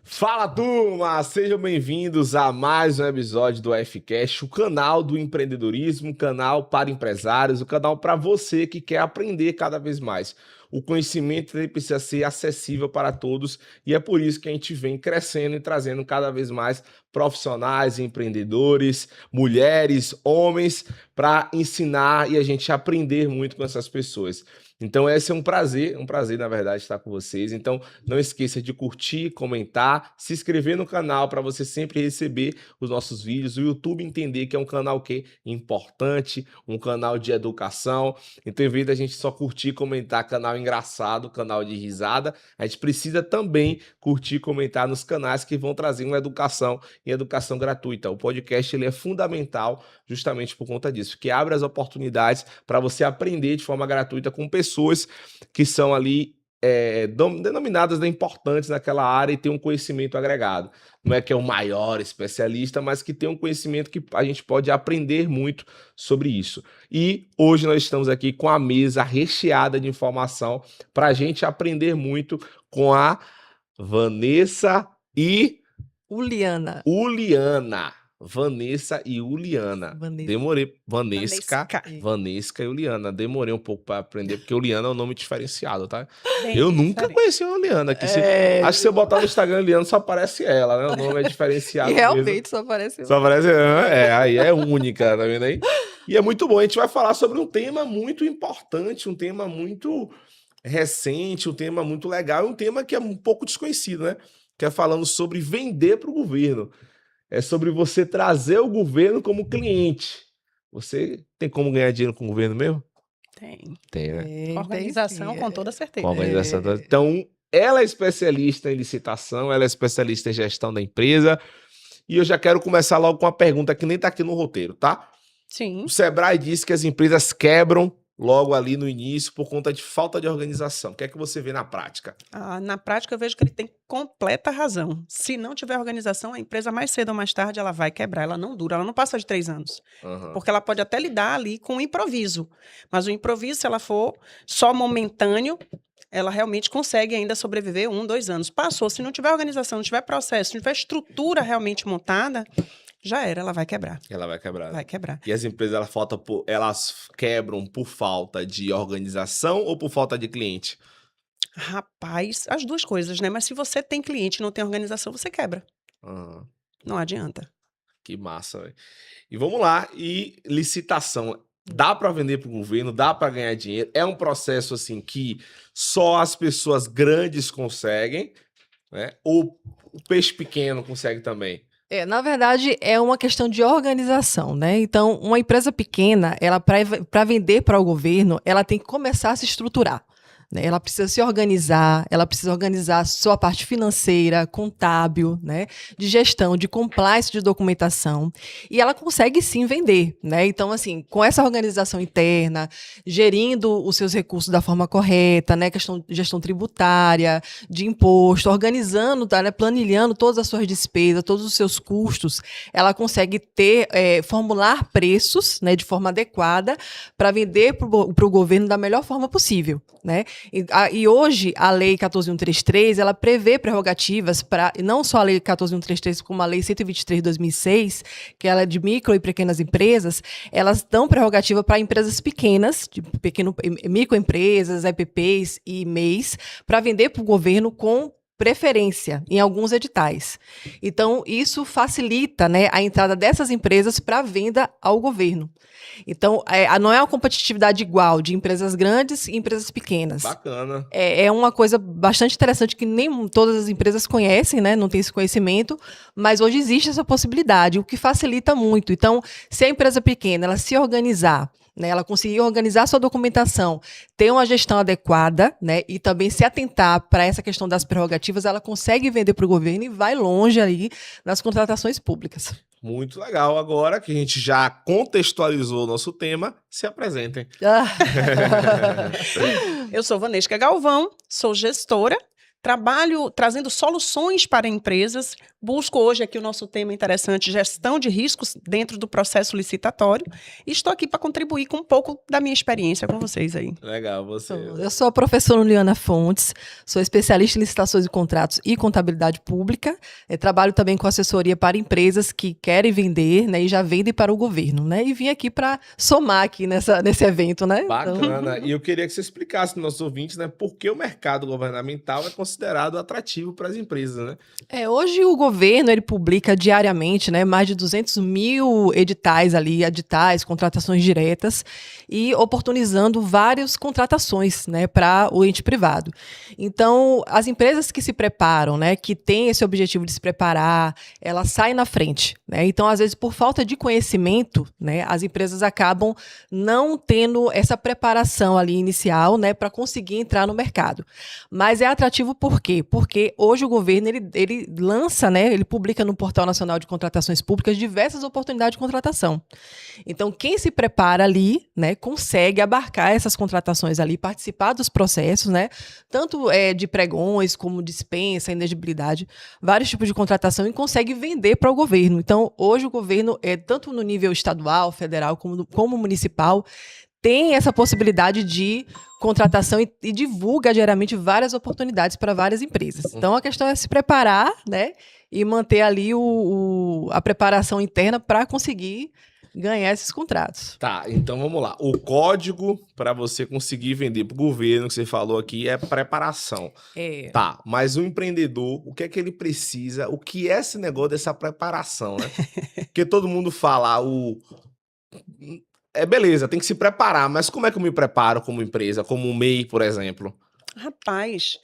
Fala, turma! Sejam bem-vindos a mais um episódio do AFCast, o canal do empreendedorismo, o canal para empresários, o canal para você que quer aprender cada vez mais. O conhecimento ele precisa ser acessível para todos e é por isso que a gente vem crescendo e trazendo cada vez mais profissionais, empreendedores, mulheres, homens, para ensinar e a gente aprender muito com essas pessoas. Então esse é um prazer na verdade estar com vocês. Então não esqueça de curtir, comentar, se inscrever no canal para você sempre receber os nossos vídeos, o YouTube entender que é um canal importante, um canal de educação. Então em vez da gente só curtir e comentar canal engraçado, canal de risada, a gente precisa também curtir e comentar nos canais que vão trazer uma educação e educação gratuita. O podcast ele é fundamental justamente por conta disso, que abre as oportunidades para você aprender de forma gratuita com pessoas que são ali denominadas importantes naquela área e tem um conhecimento agregado. Não é que é o maior especialista, mas que tem um conhecimento que a gente pode aprender muito sobre isso. E hoje nós estamos aqui com a mesa recheada de informação para a gente aprender muito com a Vanessa e Uliana. Vanessa e Uliana. Demorei. Vanesca e Uliana. Demorei um pouco para aprender, porque Uliana é um nome diferenciado, tá? Eu nunca conheci uma Uliana. Acho que se eu botar no Instagram Uliana, só aparece ela, né? O nome é diferenciado. E realmente mesmo. só aparece ela. Só aparece ela. Aí é única, tá vendo aí? E é muito bom. A gente vai falar sobre um tema muito importante, um tema muito recente, um tema muito legal, um tema que é um pouco desconhecido, né? Que é falando sobre vender para o governo. É sobre você trazer o governo como cliente. Você tem como ganhar dinheiro com o governo mesmo? Tem, né? Organização, com toda certeza. Com organização. Então, ela é especialista em licitação, ela é especialista em gestão da empresa. E eu já quero começar logo com uma pergunta que nem tá aqui no roteiro, tá? Sim. O Sebrae disse que as empresas quebram logo ali no início por conta de falta de organização. O que é que você vê na prática? Na prática, eu vejo que ele tem completa razão. Se não tiver organização, a empresa mais cedo ou mais tarde ela vai quebrar, ela não dura, ela não passa de 3 anos. Porque ela pode até lidar ali com o improviso. Mas o improviso, se ela for só momentâneo, ela realmente consegue ainda sobreviver 1, 2 anos. Passou, se não tiver organização, não tiver processo, se não tiver estrutura realmente montada, já era, ela vai quebrar. Ela vai quebrar. Vai quebrar. E as empresas, elas quebram por falta de organização ou por falta de cliente? Rapaz, as duas coisas, né? Mas se você tem cliente e não tem organização, você quebra. Não adianta. Que massa, velho. E vamos lá. E licitação. Dá para vender para o governo, dá para ganhar dinheiro. É um processo assim que só as pessoas grandes conseguem, né? Ou o peixe pequeno consegue também? Na verdade, é uma questão de organização, né? Então, uma empresa pequena, ela para vender para o governo, ela tem que começar a se estruturar. Ela precisa se organizar, ela precisa organizar a sua parte financeira, contábil, né, de gestão, de compliance de documentação, e ela consegue sim vender, né? Então, assim, com essa organização interna, gerindo os seus recursos da forma correta, né, gestão tributária, de imposto, organizando, tá, né, planilhando todas as suas despesas, todos os seus custos, ela consegue formular preços, né, de forma adequada para vender para o governo da melhor forma possível, né? E hoje, a Lei 14.133, ela prevê prerrogativas para, não só a Lei 14.133, como a Lei 123 de 2006, que ela é de micro e pequenas empresas, elas dão prerrogativa para empresas pequenas, de microempresas, EPPs e MEIs, para vender para o governo com preferência em alguns editais. Então, isso facilita, né, a entrada dessas empresas para venda ao governo. Então, não é uma competitividade igual de empresas grandes e empresas pequenas. Bacana. É uma coisa bastante interessante que nem todas as empresas conhecem, né? Não tem esse conhecimento, mas hoje existe essa possibilidade, o que facilita muito. Então, se a empresa pequena ela se organizar, né, ela conseguir organizar sua documentação, ter uma gestão adequada, né, e também se atentar para essa questão das prerrogativas, ela consegue vender para o governo e vai longe aí nas contratações públicas. Muito legal. Agora que a gente já contextualizou o nosso tema, se apresentem. Eu sou Vanesca Galvão, sou gestora, trabalho trazendo soluções para empresas, busco hoje aqui o nosso tema interessante, gestão de riscos dentro do processo licitatório, e estou aqui para contribuir com um pouco da minha experiência com vocês aí. Legal, você. Eu sou a professora Uliana Fontes, sou especialista em licitações e contratos e contabilidade pública, trabalho também com assessoria para empresas que querem vender, né, e já vendem para o governo, né, e vim aqui para somar aqui nesse evento, né? Bacana. E eu queria que você explicasse para os nossos ouvintes, né, por que o mercado governamental é considerado atrativo para as empresas, né? Hoje o governo, ele publica diariamente, né, mais de 200 mil editais, contratações diretas, e oportunizando várias contratações, né, para o ente privado. Então, as empresas que se preparam, né, que têm esse objetivo de se preparar, elas saem na frente, né? Então, às vezes, por falta de conhecimento, né, as empresas acabam não tendo essa preparação ali inicial, né, para conseguir entrar no mercado. Mas é atrativo por quê? Porque hoje o governo ele lança, né, ele publica no Portal Nacional de Contratações Públicas diversas oportunidades de contratação. Então, quem se prepara ali, né, consegue abarcar essas contratações ali, participar dos processos, né, tanto de pregões como dispensa, inegibilidade, vários tipos de contratação, e consegue vender para o governo. Então, hoje o governo, tanto no nível estadual, federal, como municipal, tem essa possibilidade de contratação e divulga diariamente várias oportunidades para várias empresas. Então, a questão é se preparar, né, e manter ali a preparação interna para conseguir ganhar esses contratos. Tá, então vamos lá. O código para você conseguir vender para o governo, que você falou aqui, é preparação. Tá, mas o empreendedor, o que é que ele precisa? O que é esse negócio dessa preparação, né? Porque todo mundo fala, beleza, tem que se preparar, mas como é que eu me preparo como empresa, como um MEI, por exemplo? Rapaz,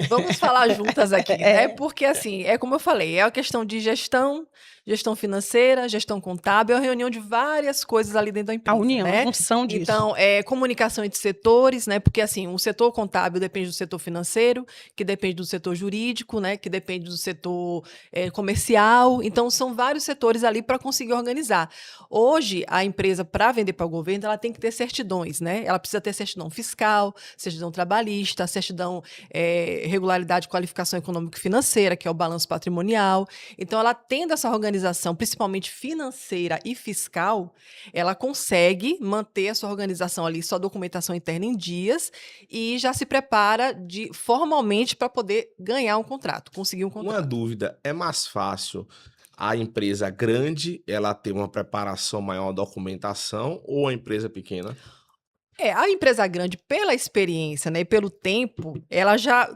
vamos falar juntas aqui, né? Porque, assim, como eu falei, é a questão de gestão financeira, gestão contábil, é a reunião de várias coisas ali dentro da empresa. A união, né? A função disso. Então, comunicação entre setores, né? Porque, assim, o setor contábil depende do setor financeiro, que depende do setor jurídico, né? Que depende do setor comercial. Então, são vários setores ali para conseguir organizar. Hoje, a empresa, para vender para o governo, ela tem que ter certidões, né? Ela precisa ter certidão fiscal, certidão trabalhista, certidão regularidade de qualificação econômica e financeira, que é o balanço patrimonial. Então, ela tendo essa organização, principalmente financeira e fiscal, ela consegue manter a sua organização ali, sua documentação interna em dias, e já se prepara formalmente para poder ganhar um contrato, conseguir um contrato. Uma dúvida, é mais fácil a empresa grande, ela ter uma preparação maior, documentação, ou a empresa pequena? A empresa grande, pela experiência, né, e pelo tempo, ela já,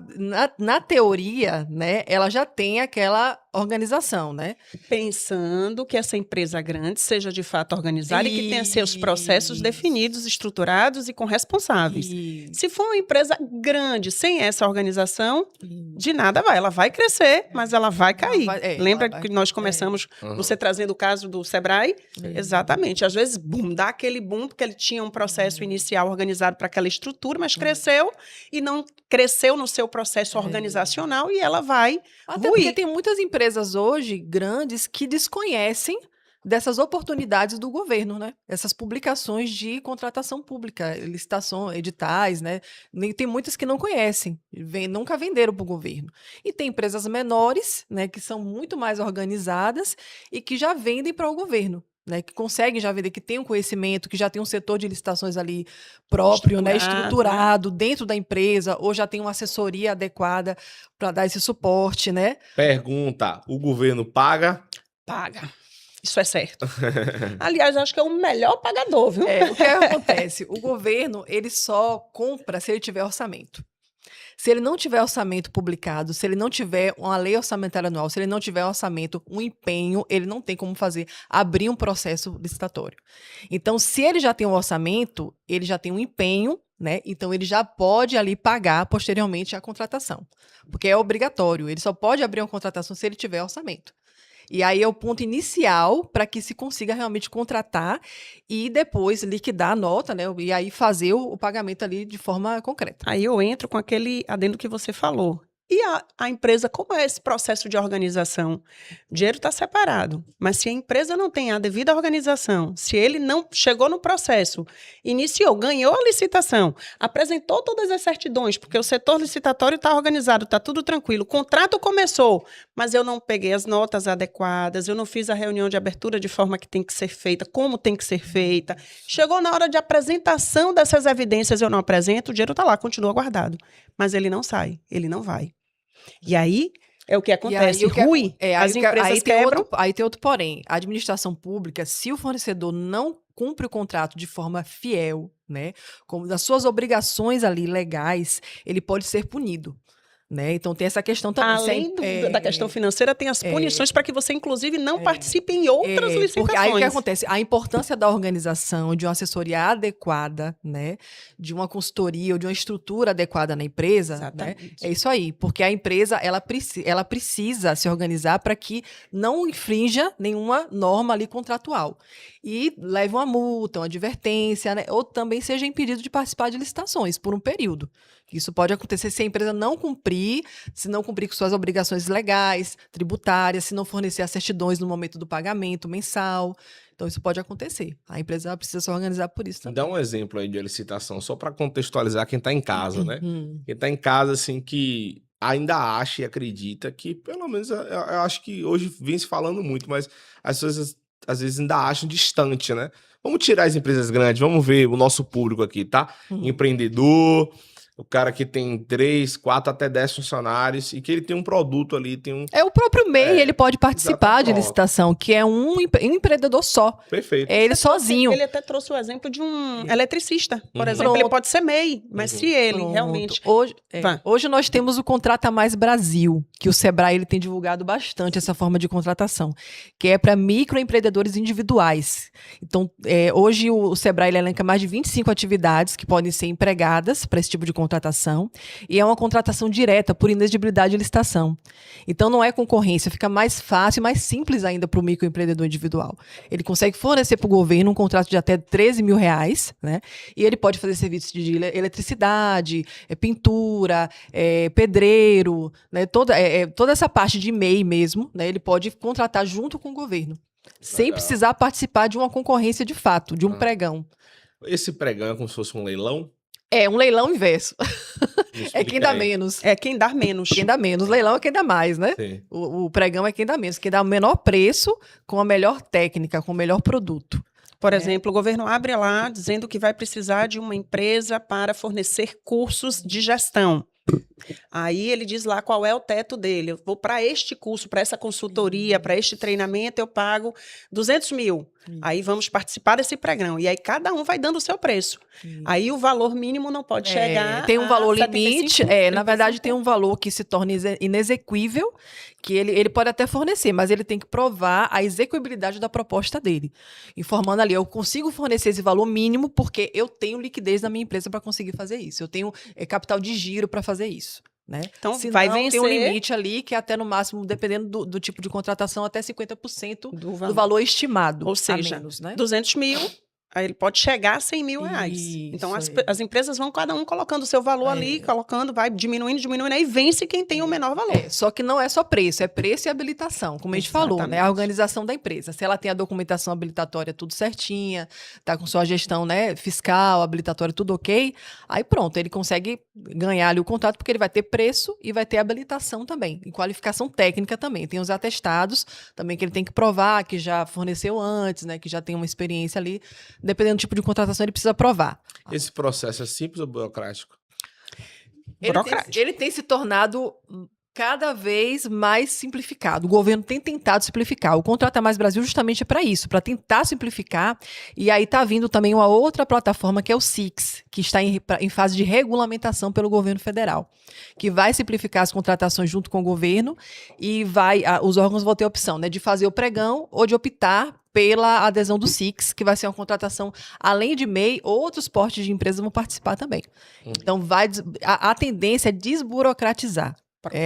na teoria, né, ela já tem aquela organização, né? Pensando que essa empresa grande seja de fato organizada e que tenha seus processos definidos, estruturados e com responsáveis. Se for uma empresa grande sem essa organização, de nada vai. Ela vai crescer, mas ela vai cair. Lembra que nós começamos, você trazendo o caso do Sebrae? Exatamente. Às vezes, dá aquele boom, porque ele tinha um processo inicial organizado para aquela estrutura, mas cresceu e não cresceu no seu processo organizacional e ela vai Até porque tem muitas empresas hoje grandes que desconhecem dessas oportunidades do governo, né? Essas publicações de contratação pública, licitações, editais, né? Tem muitas que não conhecem, nunca venderam para o governo. E tem empresas menores, né, que são muito mais organizadas e que já vendem para o governo. Né, que conseguem já vender, que tem um conhecimento, que já tem um setor de licitações ali próprio, estruturado dentro da empresa, ou já tem uma assessoria adequada para dar esse suporte, né? Pergunta, o governo paga? Paga. Isso é certo. Aliás, acho que é o melhor pagador, viu? O que acontece? O governo, ele só compra se ele tiver orçamento. Se ele não tiver orçamento publicado, se ele não tiver uma lei orçamentária anual, se ele não tiver orçamento, um empenho, ele não tem como abrir um processo licitatório. Então, se ele já tem um orçamento, ele já tem um empenho, né? Então, ele já pode ali pagar posteriormente a contratação, porque é obrigatório. Ele só pode abrir uma contratação se ele tiver orçamento. E aí é o ponto inicial para que se consiga realmente contratar e depois liquidar a nota, né? E aí fazer o pagamento ali de forma concreta. Aí eu entro com aquele adendo que você falou. E a empresa, como é esse processo de organização? O dinheiro está separado, mas se a empresa não tem a devida organização, se ele não chegou no processo, iniciou, ganhou a licitação, apresentou todas as certidões, porque o setor licitatório está organizado, está tudo tranquilo, o contrato começou, mas eu não peguei as notas adequadas, eu não fiz a reunião de abertura de forma que tem que ser feita, como tem que ser feita, chegou na hora de apresentação dessas evidências, eu não apresento, o dinheiro está lá, continua guardado, mas ele não sai, ele não vai. E aí, é o que acontece, as empresas quebram. Aí tem outro porém. A administração pública, se o fornecedor não cumpre o contrato de forma fiel, né, como das suas obrigações ali legais, ele pode ser punido. Né? Então tem essa questão também. Além da questão financeira, tem as punições para que você, inclusive, não participe em outras licitações. Porque aí o que acontece? A importância da organização, de uma assessoria adequada, né? De uma consultoria ou de uma estrutura adequada na empresa, né? É isso aí. Porque a empresa ela precisa se organizar para que não infrinja nenhuma norma ali contratual. E leve uma multa, uma advertência, né? Ou também seja impedido de participar de licitações por um período. Isso pode acontecer se a empresa não cumprir, se não cumprir com suas obrigações legais, tributárias, se não fornecer as certidões no momento do pagamento mensal. Então, isso pode acontecer. A empresa precisa se organizar por isso também. Dá um exemplo aí de licitação, só para contextualizar quem está em casa, né? Quem está em casa, assim, que ainda acha e acredita que, pelo menos, eu acho que hoje vem se falando muito, mas as pessoas às vezes ainda acham distante, né? Vamos tirar as empresas grandes, vamos ver o nosso público aqui, tá? Empreendedor, o cara que tem 3, 4, até 10 funcionários e que ele tem um produto ali, tem um... É o próprio MEI, ele pode participar de licitação, que é um empreendedor só. Perfeito. É ele sozinho. Ele até trouxe o exemplo de um eletricista, por exemplo. Ele pode ser MEI, mas se ele realmente... Hoje nós temos o Contrata Mais Brasil, que o Sebrae ele tem divulgado bastante essa forma de contratação, que é para microempreendedores individuais. Então, hoje o Sebrae ele elenca mais de 25 atividades que podem ser empregadas para esse tipo de contratação, e é uma contratação direta por inexigibilidade de licitação. Então não é concorrência, fica mais fácil e mais simples ainda para o microempreendedor individual. Ele consegue fornecer para o governo um contrato de até R$13 mil, né? E ele pode fazer serviços de eletricidade, pintura, pedreiro, né? Toda essa parte de MEI mesmo, né? Ele pode contratar junto com o governo, sem precisar participar de uma concorrência de fato, de um pregão. Esse pregão é como se fosse um leilão? É um leilão inverso. É quem dá menos. É quem dá menos. Quem dá menos. Leilão é quem dá mais, né? O pregão é quem dá menos. Quem dá o menor preço com a melhor técnica, com o melhor produto. Por exemplo, o governo abre lá dizendo que vai precisar de uma empresa para fornecer cursos de gestão. Aí ele diz lá qual é o teto dele. Eu vou para este curso, para essa consultoria, para este treinamento, eu pago R$200 mil. Aí vamos participar desse pregão. E aí cada um vai dando o seu preço. Aí o valor mínimo não pode chegar. Tem um valor limite. Na verdade, tem um valor que se torna inexequível, que ele pode até fornecer, mas ele tem que provar a execuibilidade da proposta dele. Informando ali, eu consigo fornecer esse valor mínimo porque eu tenho liquidez na minha empresa para conseguir fazer isso. Eu tenho capital de giro para fazer isso. Né? Então, senão, vai vencer. Tem um limite ali que até no máximo, dependendo do tipo de contratação, até 50% do valor estimado. Ou seja, menos, né? 200 mil, aí ele pode chegar a R$100 mil. Então, as empresas vão cada um colocando o seu valor ali, vai diminuindo, aí vence quem tem o menor valor. Só que não é só preço, é preço e habilitação, como a gente falou, né? A organização da empresa. Se ela tem a documentação habilitatória tudo certinha, tá com sua gestão, né, fiscal, habilitatória, tudo ok, aí pronto, ele consegue ganhar ali o contrato, porque ele vai ter preço e vai ter habilitação também, e qualificação técnica também. Tem os atestados também que ele tem que provar que já forneceu antes, né, que já tem uma experiência ali. Dependendo do tipo de contratação, ele precisa provar. Esse processo é simples ou burocrático? Ele tem se tornado cada vez mais simplificado. O governo tem tentado simplificar. O Contrata Mais Brasil justamente é para isso, para tentar simplificar. E aí está vindo também uma outra plataforma, que é o SIX, que está em fase de regulamentação pelo governo federal, que vai simplificar as contratações junto com o governo e os órgãos vão ter a opção, né, de fazer o pregão ou de optar pela adesão do SIX, que vai ser uma contratação, além de MEI, outros portes de empresas vão participar também. Então, a tendência é desburocratizar.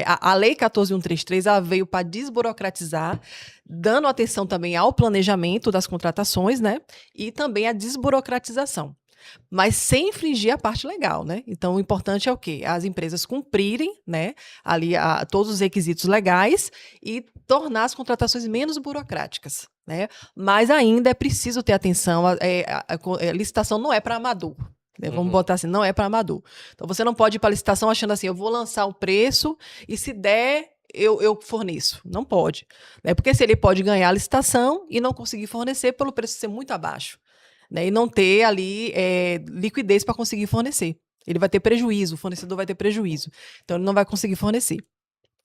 A Lei 14.133 ela veio para desburocratizar, dando atenção também ao planejamento das contratações, né? E também à desburocratização. mas sem infringir a parte legal, né? Então, o importante é o quê? As empresas cumprirem, né, ali todos os requisitos legais e tornar as contratações menos burocráticas, né? Mas ainda é preciso ter atenção, a licitação não é para amador. Né? Vamos botar assim, não é para amador. Então, você não pode ir para a licitação achando assim, eu vou lançar um preço e se der, eu forneço. Não pode. Né? Porque se ele pode ganhar a licitação e não conseguir fornecer pelo preço ser muito abaixo. Né? E não ter ali liquidez para conseguir fornecer. Ele vai ter prejuízo, o fornecedor vai ter prejuízo. Então, ele não vai conseguir fornecer.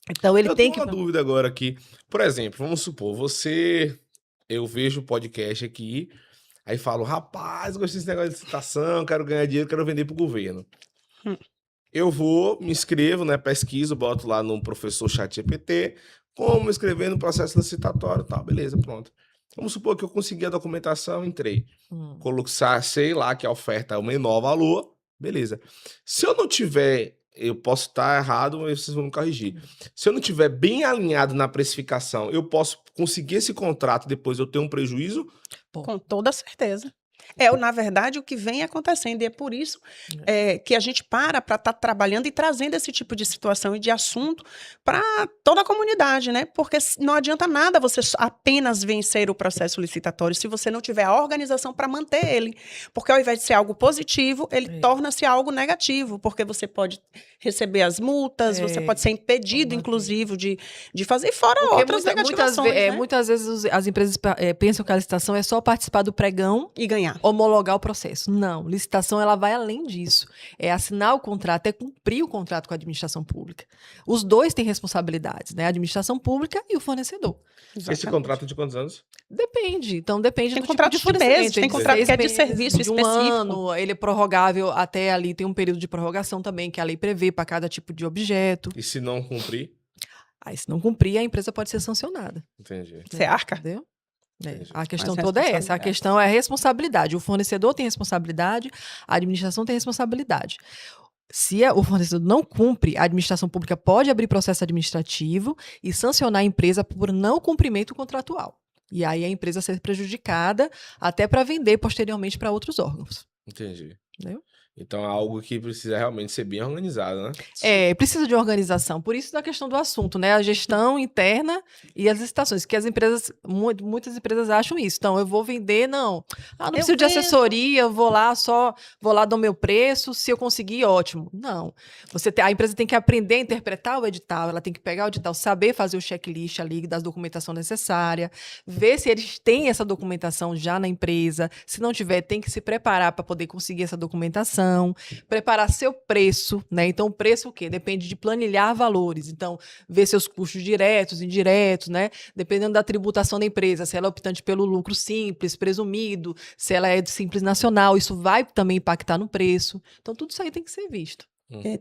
Então, ele tem que... Eu tenho uma dúvida agora aqui. Por exemplo, vamos supor, eu vejo o podcast aqui, aí falo, rapaz, gostei desse negócio de licitação, quero ganhar dinheiro, quero vender para o governo. Eu vou, me inscrevo, né, pesquiso, boto lá no professor ChatGPT, como escrever no processo licitatório e tal, beleza, pronto. Vamos supor que eu consegui a documentação, entrei. Colocar, sei lá, que a oferta é o menor valor, beleza. Se eu não tiver, eu posso estar errado, mas vocês vão me corrigir. Se eu não tiver bem alinhado na precificação, eu posso conseguir esse contrato e depois eu ter um prejuízo? Com toda certeza. Na verdade, o que vem acontecendo, e é por isso que a gente para estar trabalhando e trazendo esse tipo de situação e de assunto para toda a comunidade, né? Porque não adianta nada você apenas vencer o processo licitatório se você não tiver a organização para manter ele. Porque ao invés de ser algo positivo, ele torna-se algo negativo, porque você pode receber as multas, você pode ser impedido, inclusive, de fazer, fora porque outras negativações, né? Muitas vezes as empresas pensam que a licitação é só participar do pregão e ganhar. Homologar o processo. Não, licitação ela vai além disso. É assinar o contrato, é cumprir o contrato com a administração pública. Os dois têm responsabilidades, né? A administração pública e o fornecedor. Exatamente. Esse contrato é de quantos anos? Depende. Então, depende tem do tipo de fornecimento. Meses, tem contrato que é de serviço de específico. Um ano, ele é prorrogável até ali, tem um período de prorrogação também, que a lei prevê para cada tipo de objeto. E se não cumprir? Aí, se não cumprir, a empresa pode ser sancionada. Entendi. Você arca? Entendeu? A questão toda é essa, a questão é a responsabilidade. O fornecedor tem responsabilidade, a administração tem responsabilidade. Se o fornecedor não cumpre, a administração pública pode abrir processo administrativo e sancionar a empresa por não cumprimento contratual. E aí a empresa ser prejudicada até para vender posteriormente para outros órgãos. Entendi. Entendeu? Então é algo que precisa realmente ser bem organizado, né? Precisa de organização. Por isso da questão do assunto, né? A gestão interna e as licitações, que as empresas, muitas empresas acham isso. Então, eu vou vender, não preciso de assessoria, eu vou lá, dou meu preço, se eu conseguir, ótimo. Não. A empresa tem que aprender a interpretar o edital, ela tem que pegar o edital, saber fazer o checklist ali das documentação necessária, ver se eles têm essa documentação já na empresa. Se não tiver, tem que se preparar para poder conseguir essa documentação. Preparar seu preço, né? Então, o preço o quê? Depende de planilhar valores. Então, ver seus custos diretos, indiretos, né? Dependendo da tributação da empresa, se ela é optante pelo lucro simples, presumido, se ela é de simples nacional, isso vai também impactar no preço. Então, tudo isso aí tem que ser visto.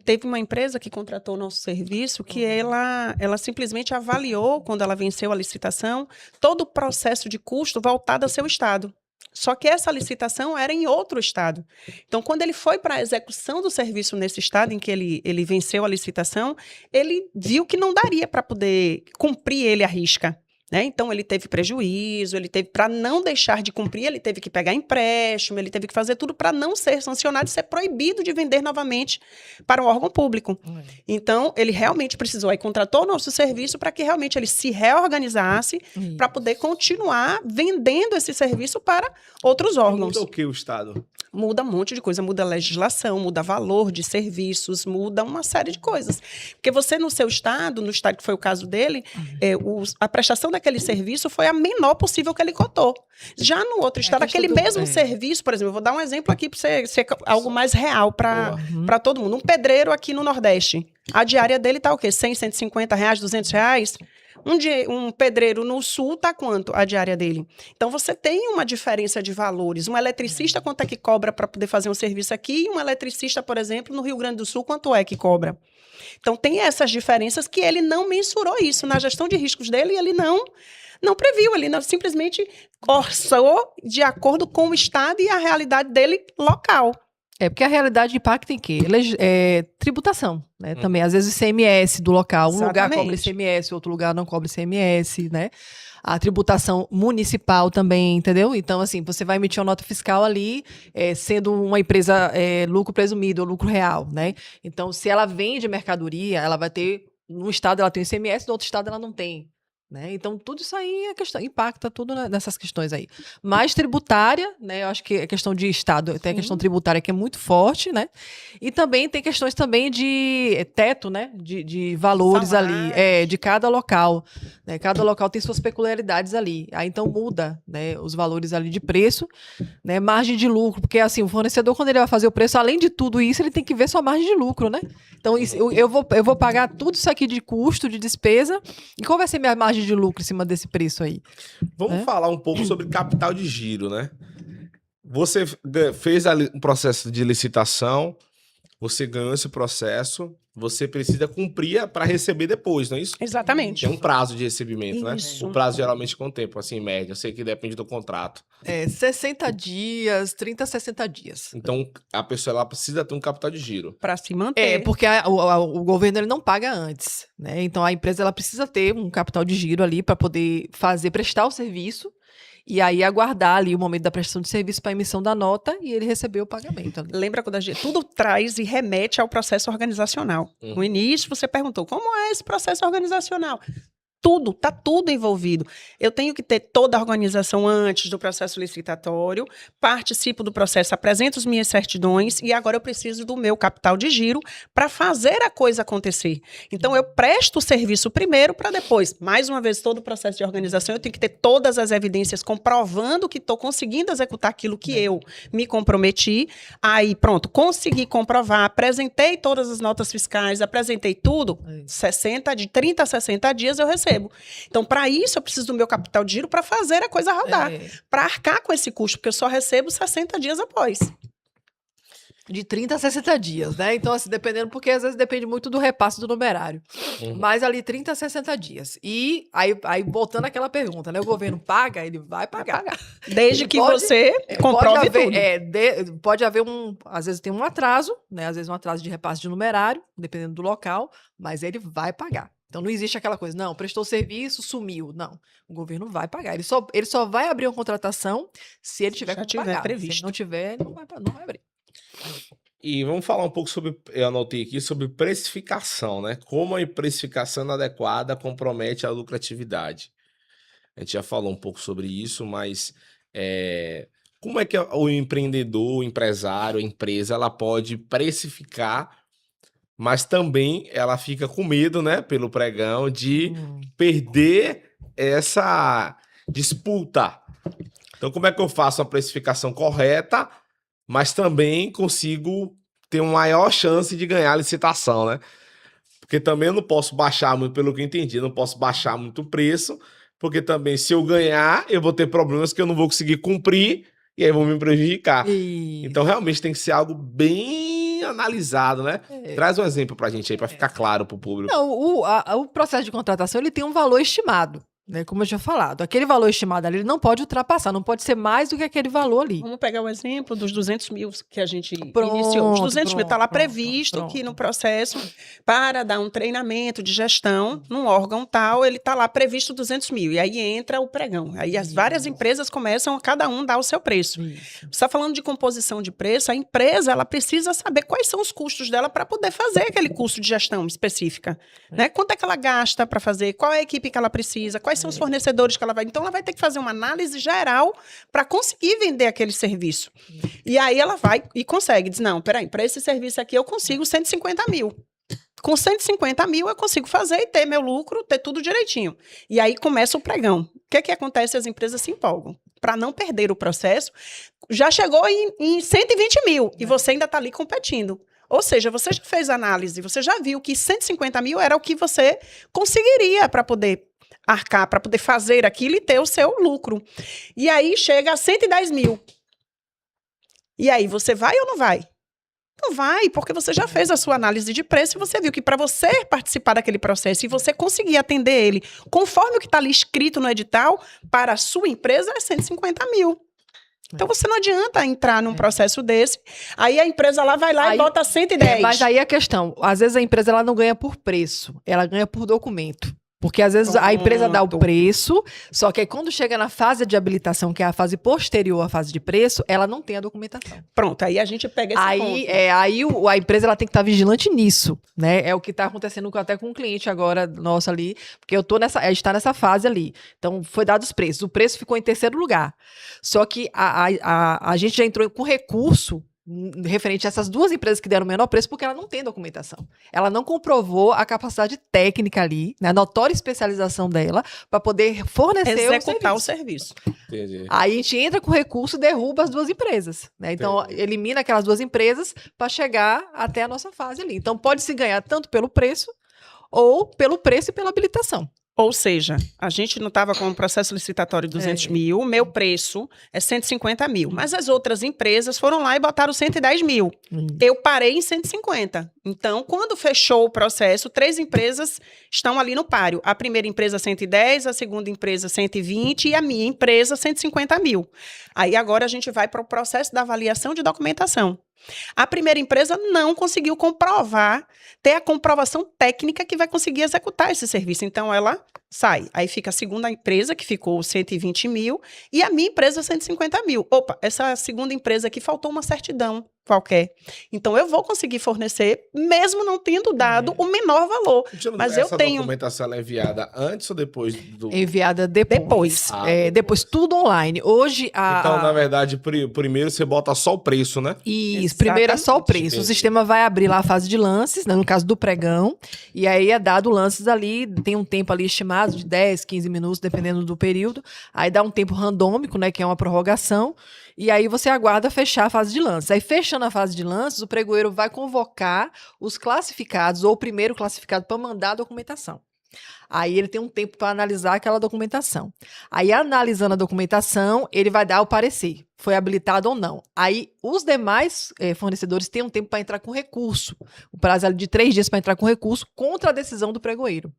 Teve uma empresa que contratou o nosso serviço que ela simplesmente avaliou, quando ela venceu a licitação, todo o processo de custo voltado ao seu estado. Só que essa licitação era em outro estado. Então, quando ele foi para a execução do serviço nesse estado em que ele venceu a licitação, ele viu que não daria para poder cumprir ele à risca. Né? Então, ele teve prejuízo, para não deixar de cumprir, ele teve que pegar empréstimo, ele teve que fazer tudo para não ser sancionado e ser proibido de vender novamente para um órgão público. Então, ele realmente precisou, aí contratou o nosso serviço para que realmente ele se reorganizasse para poder continuar vendendo esse serviço para outros órgãos. Muda o que o Estado? Muda um monte de coisa, muda a legislação, muda valor de serviços, muda uma série de coisas. Porque você, no seu estado, no estado que foi o caso dele, a prestação daquele serviço foi a menor possível que ele cotou. Já no outro estado, aquele mesmo serviço, por exemplo, eu vou dar um exemplo aqui para ser algo mais real para todo mundo. Um pedreiro aqui no Nordeste, a diária dele está o quê? 100, 150 reais, 200 reais? Um pedreiro no sul está quanto a diária dele? Então, você tem uma diferença de valores. Um eletricista, quanto é que cobra para poder fazer um serviço aqui? E um eletricista, por exemplo, no Rio Grande do Sul, quanto é que cobra? Então, tem essas diferenças que ele não mensurou isso. Na gestão de riscos dele, ele não previu. Ele simplesmente orçou de acordo com o estado e a realidade dele local. Porque a realidade impacta em quê? Tributação, né? Também, às vezes, ICMS do local. Um lugar cobra ICMS, outro lugar não cobra ICMS, né? A tributação municipal também, entendeu? Então, assim, você vai emitir uma nota fiscal ali, sendo uma empresa lucro presumido ou lucro real, né? Então, se ela vende mercadoria, ela vai ter, num estado ela tem o ICMS, no outro estado ela não tem. Né? Então, tudo isso aí impacta tudo nessas questões aí. Mais tributária, né? Eu acho que a questão de Estado tem a questão tributária que é muito forte, né? E também tem questões também de teto, né? De valores salários ali, de cada local. Né? Cada local tem suas peculiaridades ali. Aí, então, muda, né? Os valores ali de preço, né? Margem de lucro, porque assim, o fornecedor, quando ele vai fazer o preço, além de tudo isso, ele tem que ver sua margem de lucro, né? Então, eu vou pagar tudo isso aqui de custo, de despesa, e qual vai ser minha margem de lucro em cima desse preço aí? Vamos falar um pouco sobre capital de giro, né? Você fez um processo de licitação, você ganhou esse processo, você precisa cumprir para receber depois, não é isso? Exatamente. Tem um prazo de recebimento, isso. né? O prazo geralmente quanto tempo, assim, em média? Eu sei que depende do contrato. 60 dias, 30 a 60 dias. Então, a pessoa ela precisa ter um capital de giro. Para se manter. Porque o governo ele não paga antes, né? Então, a empresa ela precisa ter um capital de giro ali para poder prestar o serviço e aí aguardar ali o momento da prestação de serviço para a emissão da nota e ele receber o pagamento ali. Lembra quando tudo traz e remete ao processo organizacional. No início, você perguntou, como é esse processo organizacional? Tudo, tá tudo envolvido. Eu tenho que ter toda a organização antes do processo licitatório, participo do processo, apresento as minhas certidões e agora eu preciso do meu capital de giro para fazer a coisa acontecer. Então, eu presto o serviço primeiro para depois, mais uma vez, todo o processo de organização, eu tenho que ter todas as evidências comprovando que estou conseguindo executar aquilo que eu me comprometi. Aí, pronto, consegui comprovar, apresentei todas as notas fiscais, apresentei tudo, de 30 a 60 dias eu recebo. Então, para isso, eu preciso do meu capital de giro para fazer a coisa rodar. Para arcar com esse custo, porque eu só recebo 60 dias após. De 30 a 60 dias, né? Então, assim, dependendo, porque às vezes depende muito do repasse do numerário. Mas ali 30 a 60 dias. E aí voltando àquela pergunta, né? O governo paga, ele vai pagar. Desde que você comprove tudo. Pode haver às vezes tem um atraso, né? Às vezes um atraso de repasse de numerário, dependendo do local, mas ele vai pagar. Então, não existe aquela coisa, não, prestou serviço, sumiu. Não, o governo vai pagar. Ele só vai abrir uma contratação se ele tiver que pagar. Previsto. Se ele não tiver, não vai abrir. E vamos falar um pouco eu anotei aqui, sobre precificação, né? Como a precificação inadequada compromete a lucratividade. A gente já falou um pouco sobre isso, mas como é que o empreendedor, o empresário, a empresa, ela pode precificar, mas também ela fica com medo, né, pelo pregão, de perder essa disputa. Então, como é que eu faço a precificação correta, mas também consigo ter uma maior chance de ganhar a licitação, né? Porque também eu não posso baixar muito, pelo que eu entendi, eu não posso baixar muito o preço, porque também se eu ganhar, eu vou ter problemas que eu não vou conseguir cumprir e aí vou me prejudicar. Então, realmente tem que ser algo bem analisado, né? Traz um exemplo pra gente aí, pra ficar claro pro público. Não, o processo de contratação, ele tem um valor estimado, né? Como eu tinha falado. Aquele valor estimado ali, ele não pode ultrapassar, não pode ser mais do que aquele valor ali. Vamos pegar o exemplo dos 200 mil que a gente iniciou. Os 200 mil está lá previsto que no processo, para dar um treinamento de gestão num órgão tal, ele está lá previsto 200 mil. E aí entra o pregão. Aí as várias empresas começam a cada um dar o seu preço. Você está falando de composição de preço, a empresa ela precisa saber quais são os custos dela para poder fazer aquele custo de gestão específica. Né? Quanto é que ela gasta para fazer, qual é a equipe que ela precisa, quais são os fornecedores que ela vai... Então, ela vai ter que fazer uma análise geral para conseguir vender aquele serviço. E aí, ela vai e consegue. Diz, não, peraí, para esse serviço aqui, eu consigo 150 mil. Com 150 mil, eu consigo fazer e ter meu lucro, ter tudo direitinho. E aí, começa o pregão. O que acontece? As empresas se empolgam. Para não perder o processo, já chegou em 120 mil e você ainda está ali competindo. Ou seja, você já fez análise, você já viu que 150 mil era o que você conseguiria para poder arcar, para poder fazer aquilo e ter o seu lucro. E aí chega a 110 mil. E aí, você vai ou não vai? Não vai, porque você já fez a sua análise de preço e você viu que para você participar daquele processo e você conseguir atender ele conforme o que está ali escrito no edital, para a sua empresa é 150 mil. Então, você não adianta entrar num processo desse, aí a empresa lá vai lá e bota 110. Mas aí a questão, às vezes a empresa ela não ganha por preço, ela ganha por documento. Porque às vezes a empresa dá o preço, só que aí quando chega na fase de habilitação, que é a fase posterior à fase de preço, ela não tem a documentação. Pronto, aí a gente pega esse ponto. Aí a empresa ela tem que estar vigilante nisso, né? É o que está acontecendo até com um cliente agora nosso ali, porque a gente está nessa fase ali. Então, foi dado os preços. O preço ficou em terceiro lugar. Só que a gente já entrou com recurso referente a essas duas empresas que deram o menor preço, porque ela não tem documentação. Ela não comprovou a capacidade técnica ali, né, a notória especialização dela, para poder fornecer executar o serviço. Entendi. Aí a gente entra com recurso e derruba as duas empresas. Né? Então, elimina aquelas duas empresas para chegar até a nossa fase ali. Então, pode-se ganhar tanto pelo preço, ou pelo preço e pela habilitação. Ou seja, a gente não estava com um processo licitatório de 200 mil, o meu preço é 150 mil. Mas as outras empresas foram lá e botaram 110 mil. Eu parei em 150. Então, quando fechou o processo, 3 empresas estão ali no páreo. A primeira empresa 110, a segunda empresa 120 e a minha empresa 150 mil. Aí agora a gente vai para o processo da avaliação de documentação. A primeira empresa não conseguiu comprovar, ter a comprovação técnica que vai conseguir executar esse serviço. Então, ela sai. Aí fica a segunda empresa, que ficou 120 mil, e a minha empresa 150 mil. Opa, essa segunda empresa aqui faltou uma certidão qualquer. Então, eu vou conseguir fornecer, mesmo não tendo dado o menor valor. Mas eu tenho... Essa documentação ela é enviada antes ou depois do... Enviada depois. Depois tudo online. Hoje, Então, na verdade, primeiro você bota só o preço, né? Isso, primeiro é só o preço. O sistema vai abrir lá a fase de lances, né, no caso do pregão, e aí é dado lances ali, tem um tempo ali estimado de 10, 15 minutos, dependendo do período. Aí dá um tempo randômico, né, que é uma prorrogação, e aí você aguarda fechar a fase de lances. Aí, fechando a fase de lances, o pregoeiro vai convocar os classificados, ou o primeiro classificado, para mandar a documentação. Aí ele tem um tempo para analisar aquela documentação. Aí, analisando a documentação, ele vai dar o parecer. Foi habilitado ou não. Aí, os demais fornecedores têm um tempo para entrar com recurso. O prazo é de 3 dias para entrar com recurso contra a decisão do pregoeiro.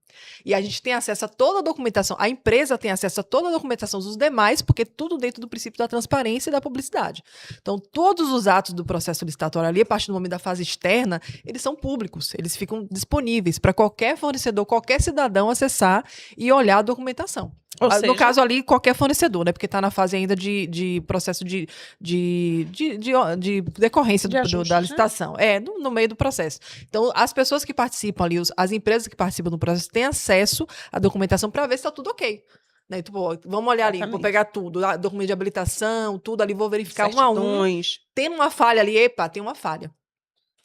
E a gente tem acesso a toda a documentação. A empresa tem acesso a toda a documentação dos demais, porque tudo dentro do princípio da transparência e da publicidade. Então, todos os atos do processo licitatório ali, a partir do momento da fase externa, eles são públicos. Eles ficam disponíveis para qualquer fornecedor, qualquer cidadão acessar e olhar a documentação. Ou seja, no caso ali, qualquer fornecedor, né? Porque está na fase ainda de processo de decorrência da licitação. No meio do processo. Então, as pessoas que participam ali, as empresas que participam do processo, têm acesso à documentação para ver se está tudo ok. Né? Tipo, vamos olhar ali, vou pegar tudo, documento de habilitação, tudo ali, vou verificar um a um. Tendo uma falha ali, tem uma falha.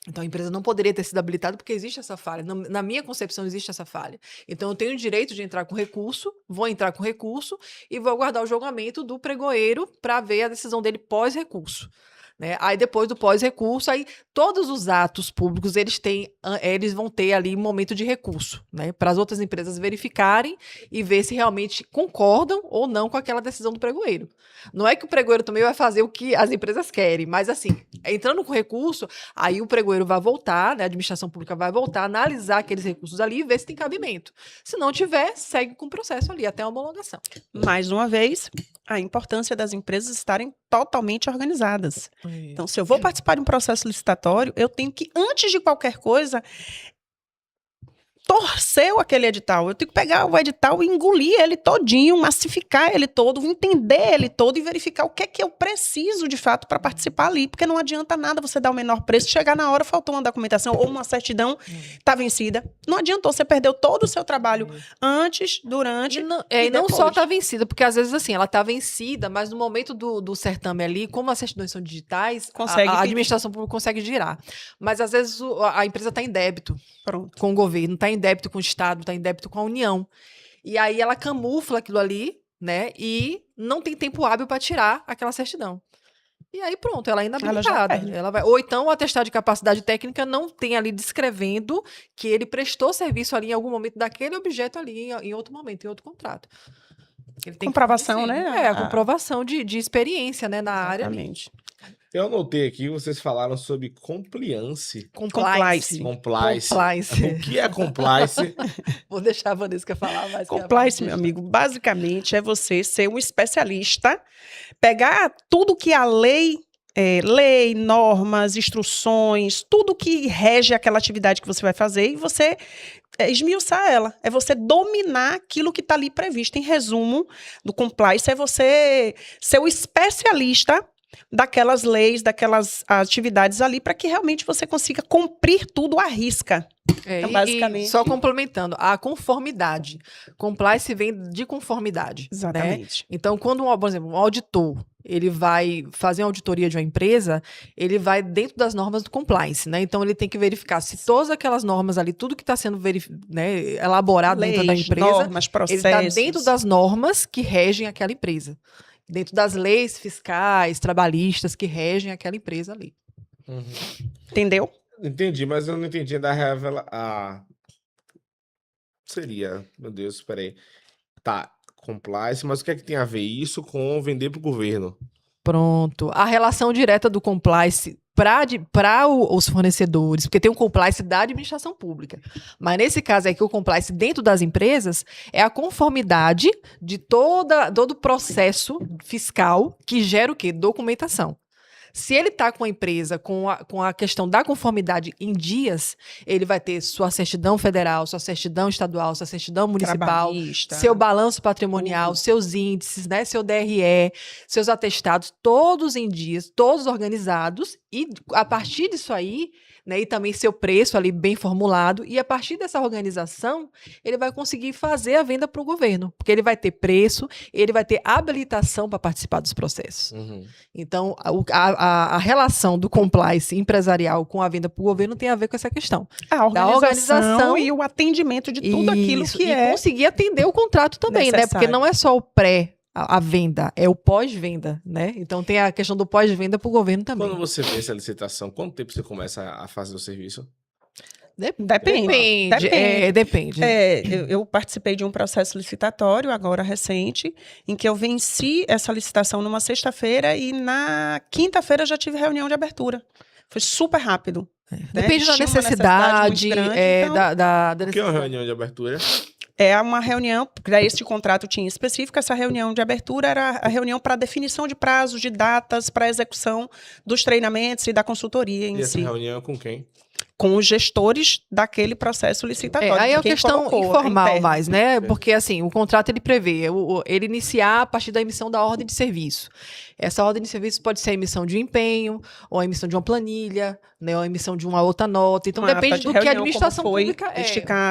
Então, a empresa não poderia ter sido habilitada porque existe essa falha. Na minha concepção, existe essa falha. Então, eu tenho o direito de entrar com recurso, vou entrar com recurso e vou aguardar o julgamento do pregoeiro para ver a decisão dele pós-recurso. Né? Aí, depois do pós-recurso, aí todos os atos públicos, eles vão ter ali um momento de recurso, né? Para as outras empresas verificarem e ver se realmente concordam ou não com aquela decisão do pregoeiro. Não é que o pregoeiro também vai fazer o que as empresas querem, mas assim, entrando com recurso, aí o pregoeiro vai voltar, né? A administração pública vai voltar, analisar aqueles recursos ali e ver se tem cabimento. Se não tiver, segue com o processo ali, até a homologação. Mais uma vez, a importância das empresas estarem totalmente organizadas. Então, se eu vou participar de um processo licitatório, eu tenho que, antes de qualquer coisa, torceu aquele edital. Eu tenho que pegar o edital e engolir ele todinho, massificar ele todo, entender ele todo e verificar o que é que eu preciso de fato para participar ali. Porque não adianta nada você dar o menor preço, chegar na hora, faltou uma documentação ou uma certidão, está vencida. Não adiantou, você perdeu todo o seu trabalho antes, durante e não só está vencida, porque às vezes assim, ela está vencida, mas no momento do certame ali, como as certidões são digitais, a administração pública consegue girar. Mas às vezes a empresa está em débito com o governo, está em débito com o Estado, está em débito com a União. E aí ela camufla aquilo ali, né? E não tem tempo hábil para tirar aquela certidão. E aí pronto, ela é inabilitada. Ou então o atestado de capacidade técnica não tem ali descrevendo que ele prestou serviço ali em algum momento daquele objeto ali, em outro momento, em outro contrato. Ele tem comprovação, né? A comprovação de experiência, né, na área. Exatamente. Eu anotei aqui, vocês falaram sobre compliance. Compliance. Compliance. Compliance. O que é compliance? Vou deixar a Vanessa falar mais. Compliance, meu amigo, basicamente é você ser um especialista, pegar tudo que a lei, normas, instruções, tudo que rege aquela atividade que você vai fazer e você esmiuçar ela. É você dominar aquilo que está ali previsto. Em resumo, do compliance é você ser o especialista daquelas leis, daquelas atividades ali, para que realmente você consiga cumprir tudo à risca. Basicamente. E só complementando, a conformidade. Compliance vem de conformidade. Exatamente. Né? Então, quando, por exemplo, um auditor, ele vai fazer uma auditoria de uma empresa, ele vai dentro das normas do compliance, né? Então, ele tem que verificar se todas aquelas normas ali, tudo que está sendo elaborado Leis, dentro da empresa, normas, processos. ele está dentro das normas que regem aquela empresa. Dentro das leis fiscais, trabalhistas que regem aquela empresa ali. Uhum. Entendeu? Entendi, mas eu não entendi da revela. Seria, meu Deus, peraí. Tá, compliance, mas o que é que tem a ver isso com vender para o governo? Pronto. A relação direta do compliance para os fornecedores, porque tem um compliance da administração pública. Mas nesse caso aqui, o compliance dentro das empresas é a conformidade de todo o processo fiscal que gera o quê? Documentação. Se ele está com a empresa com a questão da conformidade em dias, ele vai ter sua certidão federal, sua certidão estadual, sua certidão municipal, seu balanço patrimonial, seus índices, né, seu DRE, seus atestados, todos em dias, todos organizados, e a partir disso aí, né, e também seu preço ali bem formulado, e a partir dessa organização, ele vai conseguir fazer a venda para o governo, porque ele vai ter preço, ele vai ter habilitação para participar dos processos. Uhum. Então, a relação do compliance empresarial com a venda para o governo tem a ver com essa questão. A organização e o atendimento de tudo aquilo que e conseguir atender o contrato também, necessário. né? Porque não é só o a venda, é o pós-venda, né? Então tem a questão do pós-venda para o governo também. Quando você vê essa licitação, quanto tempo você começa a fazer o serviço? Depende. Depende. Eu participei de um processo licitatório, agora recente, em que eu venci essa licitação numa sexta-feira e na quinta-feira já tive reunião de abertura. Foi super rápido. Depende da necessidade, grande, então, da O que é uma reunião de abertura? É uma reunião, para este contrato tinha específico, essa reunião de abertura era a reunião para definição de prazos, de datas, para execução dos treinamentos e da consultoria em si. E essa reunião é com quem? Com os gestores daquele processo licitatório. Aí é uma questão informal mais, né? É. Porque assim, o contrato ele prevê ele iniciar a partir da emissão da ordem de serviço. Essa ordem de serviço pode ser a emissão de um empenho, ou a emissão de uma planilha, né? Ou a emissão de uma outra nota. Então depende do que a administração pública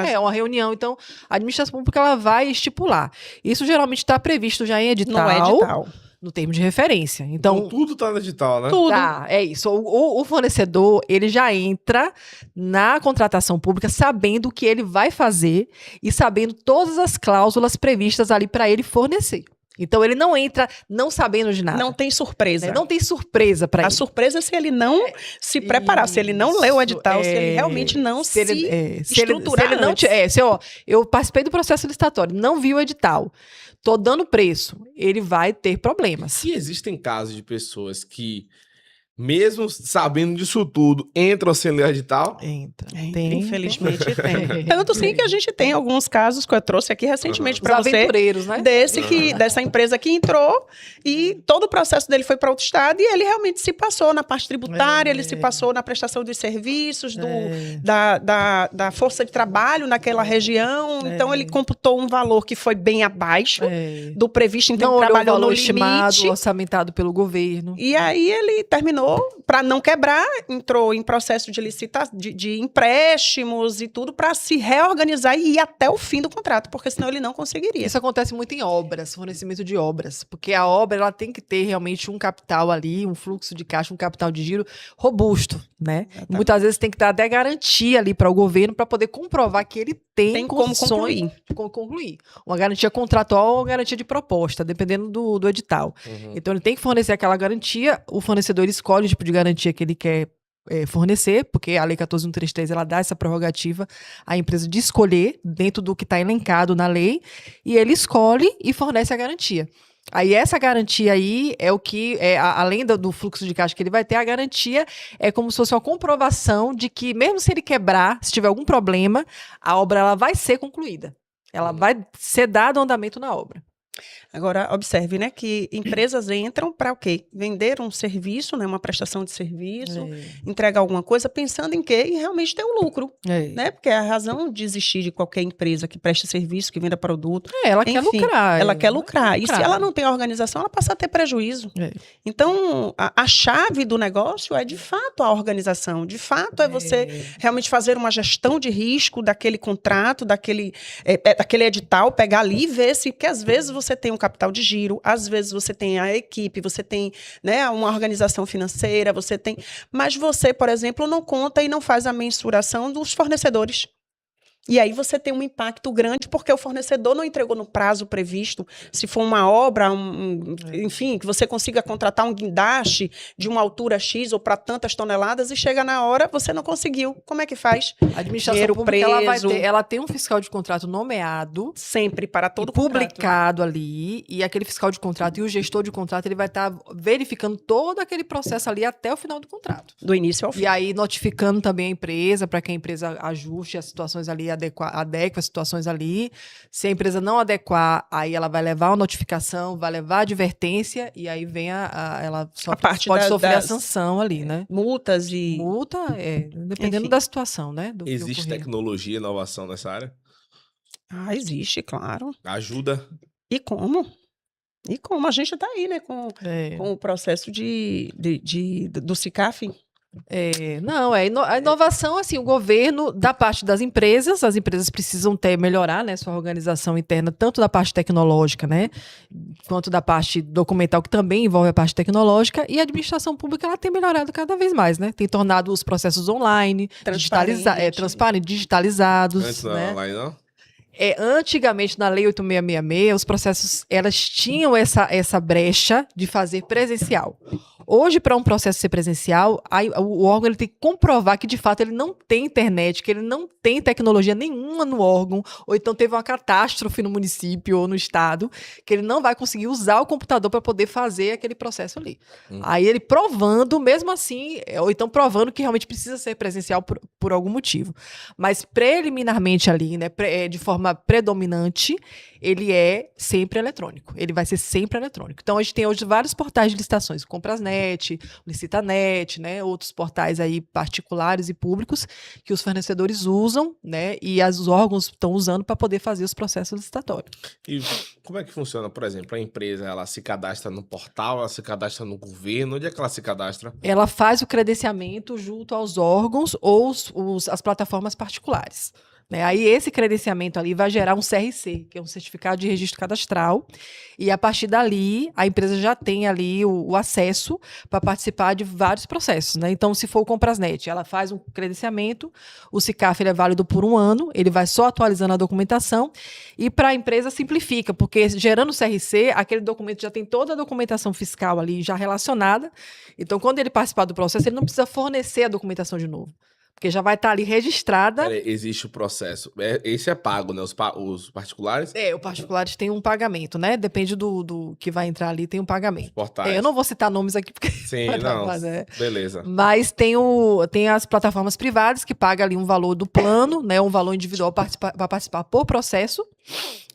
é uma reunião. Então a administração pública ela vai estipular. Isso geralmente está previsto já em edital. No edital. No termo de referência. Então tudo tá no edital, né? Tudo. Tá, é isso. O fornecedor, ele já entra na contratação pública sabendo o que ele vai fazer e sabendo todas as cláusulas previstas ali para ele fornecer. Então, ele não entra não sabendo de nada. Não tem surpresa. Não tem surpresa para ele. A surpresa é se ele não se preparar, se ele não leu o edital, se ele realmente não se estruturar eu participei do processo licitatório, não vi o edital, tô dando preço, ele vai ter problemas. Se existem casos de pessoas que, mesmo sabendo disso tudo, entram sem ler o edital? Entra. Infelizmente tem. Tanto sim que a gente tem alguns casos que eu trouxe aqui recentemente para você. Aventureiros, né? Dessa empresa que entrou e todo o processo dele foi para outro estado e ele realmente se passou na parte tributária, ele se passou na prestação dos serviços, da força de trabalho naquela região. Então ele computou um valor que foi bem abaixo do previsto, então não trabalhou no estimado, limite. Orçamentado pelo governo. E aí ele terminou, para não quebrar, entrou em processo de empréstimos e tudo para se reorganizar e ir até o fim do contrato, porque senão ele não conseguiria. Isso acontece muito em obras, fornecimento de obras, porque a obra ela tem que ter realmente um capital ali, um fluxo de caixa, um capital de giro robusto, né? Muitas vezes tem que dar até garantia ali para o governo para poder comprovar que ele tem condições de concluir. Uma garantia contratual ou uma garantia de proposta, dependendo do edital. Uhum. Então ele tem que fornecer aquela garantia, o fornecedor escolhe o tipo de garantia que ele quer fornecer, porque a Lei 14.133 ela dá essa prerrogativa à empresa de escolher dentro do que está elencado na lei, e ele escolhe e fornece a garantia. Aí essa garantia aí é o que, além do fluxo de caixa que ele vai ter, a garantia é como se fosse uma comprovação de que mesmo se ele quebrar, se tiver algum problema, a obra ela vai ser concluída. Ela vai ser dado andamento na obra. Agora, observe, né, que empresas entram para o quê? Vender um serviço, né, uma prestação de serviço, entregar alguma coisa, pensando em quê? Em realmente ter um lucro, né? Porque a razão de existir de qualquer empresa que preste serviço, que venda produto, ela quer lucrar. Ela quer lucrar. E se ela não tem organização, ela passa a ter prejuízo. Então, a chave do negócio é, de fato, a organização. De fato, é você realmente fazer uma gestão de risco daquele contrato, daquele edital, pegar ali e ver se, porque às vezes você tem um capital de giro, às vezes você tem a equipe, você tem, né, uma organização financeira, você tem... Mas você, por exemplo, não conta e não faz a mensuração dos fornecedores. E aí você tem um impacto grande porque o fornecedor não entregou no prazo previsto. Se for uma obra, enfim, que você consiga contratar um guindaste de uma altura X ou para tantas toneladas e chega na hora, você não conseguiu. Como é que faz? A administração pública, ela tem um fiscal de contrato nomeado. Sempre, para todo publicado ali, e aquele fiscal de contrato e o gestor de contrato, ele vai estar verificando todo aquele processo ali até o final do contrato. Do início ao fim. E aí notificando também a empresa, para que a empresa ajuste as situações ali, adequa as situações ali. Se a empresa não adequar, aí ela vai levar uma notificação, vai levar a advertência, e aí vem ela pode sofrer a sanção ali, né? Multas e... Multa, dependendo da situação, né? Existe tecnologia e inovação nessa área? Existe, claro. Ajuda. E como? E como? A gente está aí, né? Com o processo do SICAF. A inovação, assim, o governo, da parte das empresas, as empresas precisam melhorar, né, sua organização interna, tanto da parte tecnológica, né, quanto da parte documental, que também envolve a parte tecnológica, e a administração pública, ela tem melhorado cada vez mais, né, tem tornado os processos online, transparentes, digitalizados. Antes não era online, não? Antigamente, na Lei 8666, os processos, elas tinham essa brecha de fazer presencial. Hoje, para um processo ser presencial, o órgão ele tem que comprovar que, de fato, ele não tem internet, que ele não tem tecnologia nenhuma no órgão, ou então teve uma catástrofe no município ou no estado, que ele não vai conseguir usar o computador para poder fazer aquele processo ali. Aí ele provando, mesmo assim, ou então provando que realmente precisa ser presencial por algum motivo. Mas preliminarmente ali, né, de forma predominante, ele é sempre eletrônico. Ele vai ser sempre eletrônico. Então, a gente tem hoje vários portais de licitações, o Comprasnet, o Licitanet, né, outros portais aí particulares e públicos que os fornecedores usam, né, e os órgãos estão usando para poder fazer os processos licitatórios. E como é que funciona, por exemplo, a empresa, ela se cadastra no portal, ela se cadastra no governo, onde é que ela se cadastra? Ela faz o credenciamento junto aos órgãos ou as plataformas particulares. Aí esse credenciamento ali vai gerar um CRC, que é um Certificado de Registro Cadastral, e a partir dali a empresa já tem ali o acesso para participar de vários processos, né? Então, se for o Comprasnet, ela faz um credenciamento, o SICAF ele é válido por 1 ano, ele vai só atualizando a documentação, e para a empresa simplifica, porque gerando o CRC, aquele documento já tem toda a documentação fiscal ali já relacionada, então quando ele participar do processo, ele não precisa fornecer a documentação de novo. Porque já vai estar ali registrada. Existe o processo. Esse é pago, né? Os particulares? Os particulares têm um pagamento, né? Depende do que vai entrar ali, tem um pagamento. Os portais. Eu não vou citar nomes aqui, porque... Sim, não. Beleza. Mas tem as plataformas privadas que pagam ali um valor do plano, né? Um valor individual para participar por processo.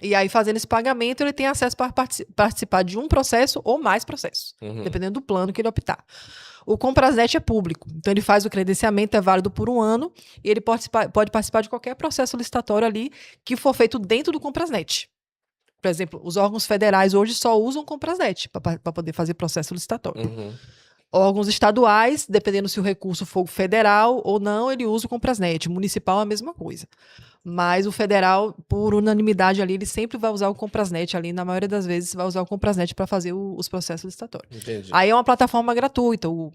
E aí, fazendo esse pagamento, ele tem acesso para participar de um processo ou mais processos. Dependendo do plano que ele optar. O Comprasnet é público, então ele faz o credenciamento, é válido por 1 ano, e ele pode participar de qualquer processo licitatório ali que for feito dentro do Comprasnet. Por exemplo, os órgãos federais hoje só usam o Comprasnet para poder fazer processo licitatório. Órgãos estaduais, dependendo se o recurso for federal ou não, ele usa o Comprasnet. Municipal é a mesma coisa. Mas o federal, por unanimidade ali, ele sempre vai usar o Comprasnet ali, na maioria das vezes vai usar o Comprasnet para fazer os processos licitatórios. Entendi. Aí é uma plataforma gratuita, o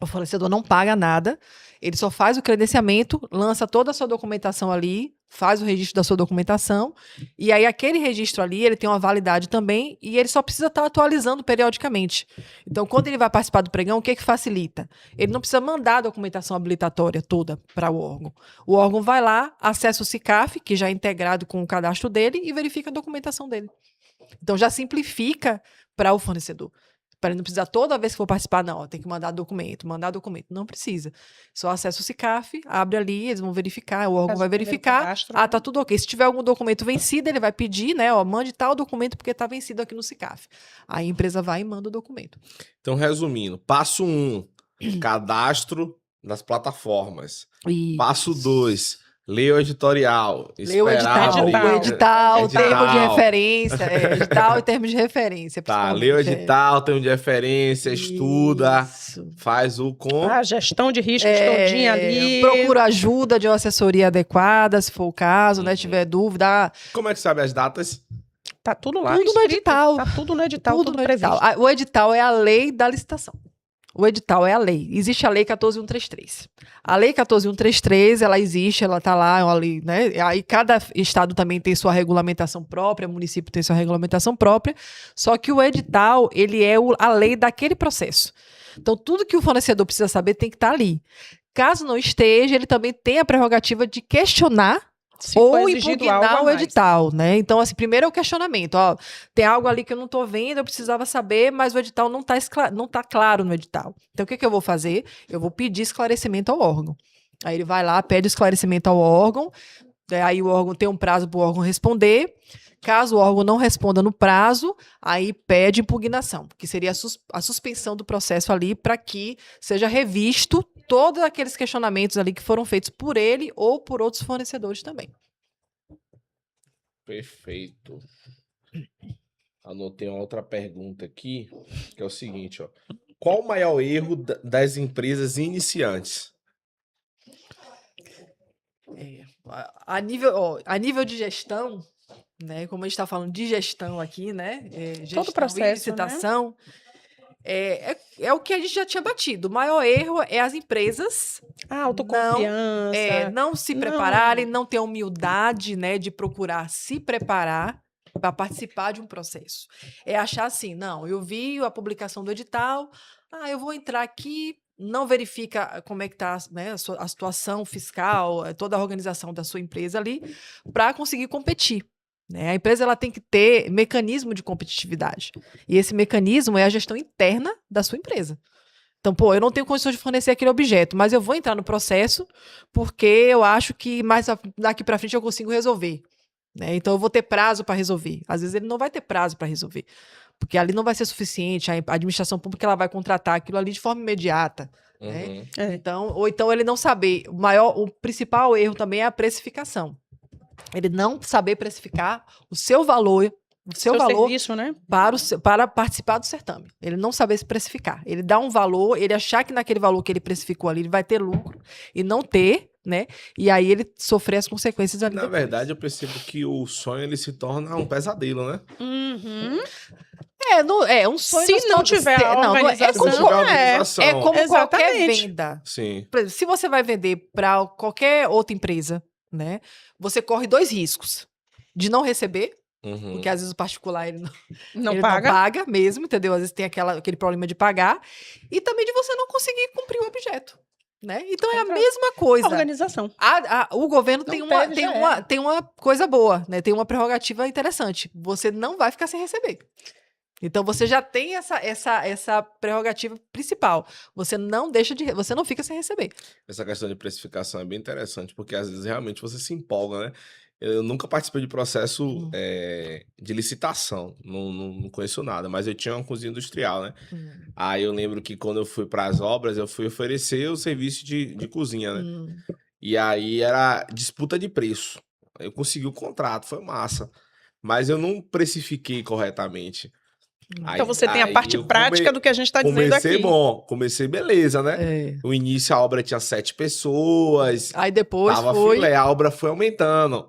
fornecedor não paga nada, ele só faz o credenciamento, lança toda a sua documentação ali, faz o registro da sua documentação, e aí aquele registro ali, ele tem uma validade também, e ele só precisa estar atualizando periodicamente. Então, quando ele vai participar do pregão, o que facilita? Ele não precisa mandar a documentação habilitatória toda para o órgão. O órgão vai lá, acessa o SICAF, que já é integrado com o cadastro dele, e verifica a documentação dele. Então já simplifica para o fornecedor. Para ele não precisar toda vez que for participar, não, tem que mandar documento. Não precisa. Só acessa o SICAF, abre ali, eles vão verificar, o órgão vai verificar. Tá tudo ok. Se tiver algum documento vencido, ele vai pedir, né, mande tal documento porque tá vencido aqui no SICAF. Aí a empresa vai e manda o documento. Então, resumindo, passo 1, cadastro das plataformas. Isso. Passo 2, lei o editorial. Lê o edital, termo de referência. Edital e termo de referência. Tá, lê o edital, termo de referência, estuda, faz o a gestão de riscos todinha ali. Procura ajuda de uma assessoria adequada, se for o caso, né? Tiver dúvida. Como é que sabe as datas? Tá tudo lá. Tudo no edital. Tá tudo no edital, tudo previsto. O edital é a lei da licitação. O edital é a lei. Existe a lei 14.133. A lei 14.133, ela existe, ela tá lá, ali, né? Aí cada estado também tem sua regulamentação própria, município tem sua regulamentação própria, só que o edital, ele é a lei daquele processo. Então, tudo que o fornecedor precisa saber tem que estar ali. Caso não esteja, ele também tem a prerrogativa de questionar ou impugnar o edital, né? Então, assim, primeiro é o questionamento. Ó, tem algo ali que eu não estou vendo, eu precisava saber, mas o edital não tá claro no edital. Então, o que eu vou fazer? Eu vou pedir esclarecimento ao órgão. Aí ele vai lá, pede esclarecimento ao órgão, aí o órgão tem um prazo para o órgão responder. Caso o órgão não responda no prazo, aí pede impugnação, que seria a suspensão do processo ali para que seja revisto todos aqueles questionamentos ali que foram feitos por ele ou por outros fornecedores também. Perfeito. Anotei uma outra pergunta aqui, que é o seguinte, ó. Qual o maior erro das empresas iniciantes? A nível de gestão, né, como a gente está falando de gestão aqui, né? Gestão todo processo, e licitação, né? É o que a gente já tinha batido. O maior erro é as empresas autoconfiança, não se prepararem, não ter a humildade, né, de procurar se preparar para participar de um processo. É achar assim, não, eu vi a publicação do edital, eu vou entrar aqui, não verifica como é que está, né, a situação fiscal, toda a organização da sua empresa ali, para conseguir competir. A empresa ela tem que ter mecanismo de competitividade. E esse mecanismo é a gestão interna da sua empresa. Então, eu não tenho condições de fornecer aquele objeto, mas eu vou entrar no processo porque eu acho que mais daqui para frente eu consigo resolver. Então, eu vou ter prazo para resolver. Às vezes, ele não vai ter prazo para resolver, porque ali não vai ser suficiente. A administração pública ela vai contratar aquilo ali de forma imediata. Né? Ou então, ele não saber. O principal erro também é a precificação. Ele não saber precificar o seu valor, serviço, né? para participar do certame. Ele não saber se precificar. Ele dá um valor, ele achar que naquele valor que ele precificou ali, ele vai ter lucro e não ter, né? E aí ele sofrer as consequências ali. Na verdade, eu percebo que o sonho ele se torna um pesadelo, né? Uhum. Um sonho. Se não tiver a organização. É como qualquer venda. Sim. Por exemplo, se você vai vender para qualquer outra empresa, né? Você corre 2 riscos. De não receber, porque às vezes o particular ele não paga mesmo, entendeu? Às vezes tem aquele problema de pagar. E também de você não conseguir cumprir o objeto. Né? Então é a mesma coisa. Organização. O governo tem uma coisa boa, né? Tem uma prerrogativa interessante. Você não vai ficar sem receber. Então você já tem essa prerrogativa principal. Você não fica sem receber. Essa questão de precificação é bem interessante, porque às vezes realmente você se empolga, né? Eu nunca participei de processo de licitação, não conheço nada, mas eu tinha uma cozinha industrial, né? Aí eu lembro que quando eu fui para as obras, eu fui oferecer o serviço de cozinha, né? E aí era disputa de preço. Eu consegui o contrato, foi massa, mas eu não precifiquei corretamente. Então você tem a parte prática do que a gente está dizendo aqui. Comecei beleza, né? No início a obra tinha 7 pessoas. Aí depois filé, a obra foi aumentando.